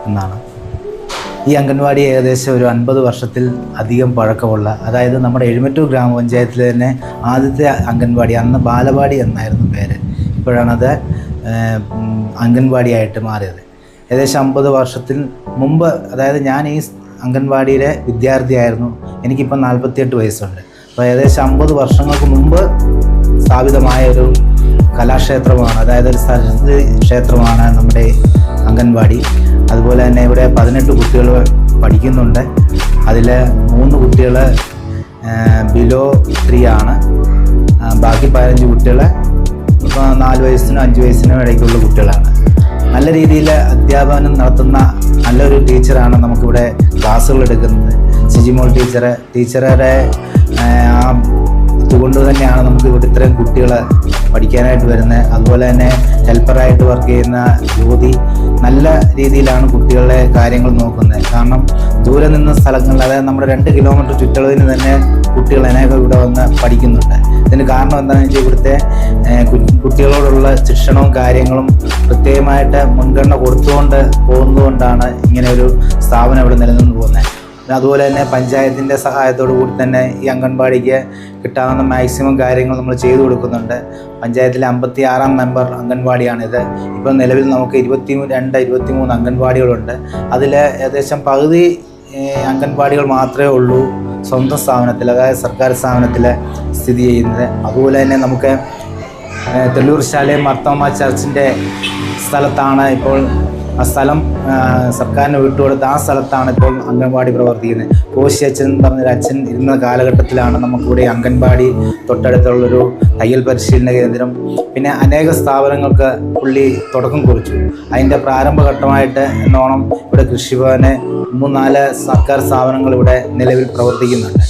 [SPEAKER 1] എന്നാണ്. ഈ അംഗൻവാടി ഏകദേശം ഒരു 50 വർഷത്തിൽ അധികം പഴക്കമുള്ള, അതായത് നമ്മുടെ എഴുമറ്റൂർ ഗ്രാമപഞ്ചായത്തിൽ തന്നെ ആദ്യത്തെ അംഗൻവാടി, അന്ന് ബാലവാടി എന്നായിരുന്നു പേര്, ഇപ്പോഴാണത് അംഗൻവാടിയായിട്ട് മാറിയത്. ഏകദേശം 50 വർഷത്തിൽ മുമ്പ്, അതായത് ഞാൻ ഈ അംഗൻവാടിയിലെ വിദ്യാർത്ഥിയായിരുന്നു. എനിക്കിപ്പോൾ 48 വയസ്സുണ്ട്. അപ്പോൾ ഏകദേശം 50 വർഷങ്ങൾക്ക് മുമ്പ് സ്ഥാപിതമായ ഒരു കലാക്ഷേത്രമാണ്, അതായത് ഒരു സരസ്വതി ക്ഷേത്രമാണ് നമ്മുടെ അംഗൻവാടി. അതുപോലെ തന്നെ ഇവിടെ 18 കുട്ടികൾ പഠിക്കുന്നുണ്ട്. അതിൽ 3 കുട്ടികൾ ബിലോ 3 ആണ്. ബാക്കി 15 കുട്ടികൾ 4 വയസ്സിനും 5 വയസ്സിനും ഇടയ്ക്കുള്ള കുട്ടികളാണ്. നല്ല രീതിയിൽ അധ്യാപനം നടത്തുന്ന നല്ലൊരു ടീച്ചറാണ് നമുക്കിവിടെ ക്ലാസ്സുകൾ എടുക്കുന്നത്. സിജിമോൾ ടീച്ചറുടെ ഇതുകൊണ്ട് തന്നെയാണ് നമുക്ക് ഇവിടെ ഇത്രയും കുട്ടികൾ പഠിക്കാനായിട്ട് വരുന്നത്. അതുപോലെ തന്നെ ഹെൽപ്പറായിട്ട് വർക്ക് ചെയ്യുന്ന ജ്യോതി നല്ല രീതിയിലാണ് കുട്ടികളുടെ കാര്യങ്ങൾ നോക്കുന്നത്. കാരണം ദൂരെ നിന്ന സ്ഥലങ്ങളിൽ, അതായത് നമ്മുടെ 2 കിലോമീറ്റർ ചുറ്റളവിന് തന്നെ കുട്ടികൾ അനേകം ഇവിടെ വന്ന് പഠിക്കുന്നുണ്ട്. ഇതിന് കാരണം എന്താണെന്ന് വെച്ചാൽ ഇവിടുത്തെ കുട്ടികളോടുള്ള ശിക്ഷണവും കാര്യങ്ങളും പ്രത്യേകമായിട്ട് മുൻഗണന കൊടുത്തുകൊണ്ട് പോകുന്നതുകൊണ്ടാണ് ഇങ്ങനെ ഒരു സ്ഥാപനം ഇവിടെ നിലനിന്ന് പോകുന്നത്. അതുപോലെ തന്നെ പഞ്ചായത്തിൻ്റെ സഹായത്തോടു കൂടി തന്നെ ഈ അംഗൻവാടിക്ക് കിട്ടാവുന്ന മാക്സിമം കാര്യങ്ങൾ നമ്മൾ ചെയ്തു കൊടുക്കുന്നുണ്ട്. പഞ്ചായത്തിലെ 56-ാം നമ്പർ അംഗൻവാടിയാണിത്. ഇപ്പോൾ നിലവിൽ നമുക്ക് 23 അംഗൻവാടികളുണ്ട്. അതിൽ ഏകദേശം പകുതി അംഗൻവാടികൾ മാത്രമേ ഉള്ളൂ സ്വന്തം സ്ഥാപനത്തിൽ, അതായത് സർക്കാർ സ്ഥാപനത്തിൽ സ്ഥിതി ചെയ്യുന്നത്. അതുപോലെ തന്നെ നമുക്ക് തെല്ലൂർ ശാലേം മർത്തോമ ചർച്ചിൻ്റെ സ്ഥലത്താണ് ഇപ്പോൾ ആ സ്ഥലം സർക്കാരിന് വിട്ടുകൊടുത്ത് ആ സ്ഥലത്താണ് ഇപ്പോൾ അംഗൻവാടി പ്രവർത്തിക്കുന്നത്. കോശി അച്ഛൻ എന്ന് പറഞ്ഞൊരു അച്ഛൻ ഇരുന്ന കാലഘട്ടത്തിലാണ് നമുക്കിവിടെ അംഗൻവാടി തൊട്ടടുത്തുള്ളൊരു തയ്യൽ പരിശീലന കേന്ദ്രം, പിന്നെ അനേക സ്ഥാപനങ്ങൾക്ക് പുള്ളി തുടക്കം കുറിച്ചു. അതിൻ്റെ പ്രാരംഭഘട്ടമായിട്ട് എന്നോണം ഇവിടെ കൃഷിഭവന് 3-4 സർക്കാർ സ്ഥാപനങ്ങൾ ഇവിടെ നിലവിൽ പ്രവർത്തിക്കുന്നുണ്ട്.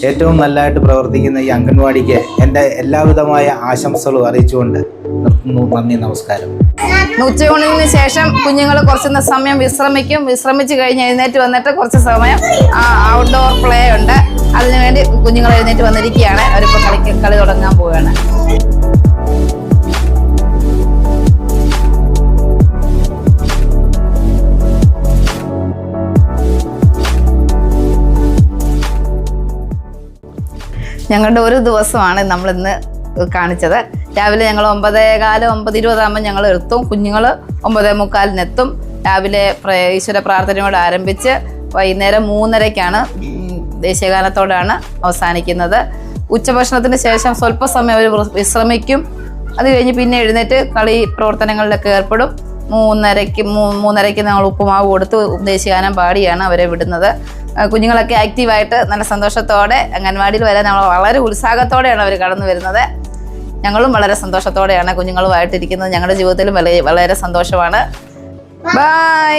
[SPEAKER 1] ഏറ്റവും നല്ലതായിട്ട് പ്രവർത്തിക്കുന്ന ഈ അംഗൻവാടിക്ക് എൻ്റെ എല്ലാവിധമായ ആശംസകളും അറിയിച്ചുകൊണ്ട് നിർത്തുന്നു. നന്ദി, നമസ്കാരം.
[SPEAKER 3] ഉച്ചയൂണിന് ശേഷം കുഞ്ഞുങ്ങൾ കുറച്ച് സമയം വിശ്രമിച്ച് കഴിഞ്ഞ് എഴുന്നേറ്റ് വന്നിട്ട് കുറച്ച് സമയം ഔട്ട്ഡോർ പ്ലേ ഉണ്ട്. അതിനുവേണ്ടി കുഞ്ഞുങ്ങൾ എഴുന്നേറ്റ് വന്നിരിക്കുകയാണ്. അവരിപ്പോൾ കളി തുടങ്ങാൻ പോവുകയാണ്. ഞങ്ങളുടെ ഒരു ദിവസമാണ് നമ്മളിന്ന് കാണിച്ചത്. രാവിലെ ഞങ്ങൾ 9:15, 9:20 ഞങ്ങൾ എത്തും. കുഞ്ഞുങ്ങൾ 9:45 രാവിലെ ഈശ്വര പ്രാർത്ഥനയോട് ആരംഭിച്ച് വൈകുന്നേരം 3:30 ദേശീയഗാനത്തോടാണ് അവസാനിക്കുന്നത്. ഉച്ചഭക്ഷണത്തിന് ശേഷം സ്വല്പ സമയം അവർ വിശ്രമിക്കും. അത് കഴിഞ്ഞ് പിന്നെ എഴുന്നേറ്റ് കളി പ്രവർത്തനങ്ങളിലൊക്കെ ഏർപ്പെടും. 3:30 ഞങ്ങൾ ഉപ്പുമാവ് കൊടുത്ത് ദേശീയഗാനം പാടിയാണ് അവരെ വിടുന്നത്. കുഞ്ഞുങ്ങളൊക്കെ ആക്റ്റീവായിട്ട് നല്ല സന്തോഷത്തോടെ അംഗൻവാടിയിൽ വരാൻ നമ്മൾ വളരെ ഉത്സാഹത്തോടെയാണ് അവർ കടന്നു വരുന്നത്. ഞങ്ങളും വളരെ സന്തോഷത്തോടെയാണ് കുഞ്ഞുങ്ങളുമായിട്ടിരിക്കുന്നത്. ഞങ്ങളുടെ ജീവിതത്തിലും വളരെ സന്തോഷമാണ്. ബൈ.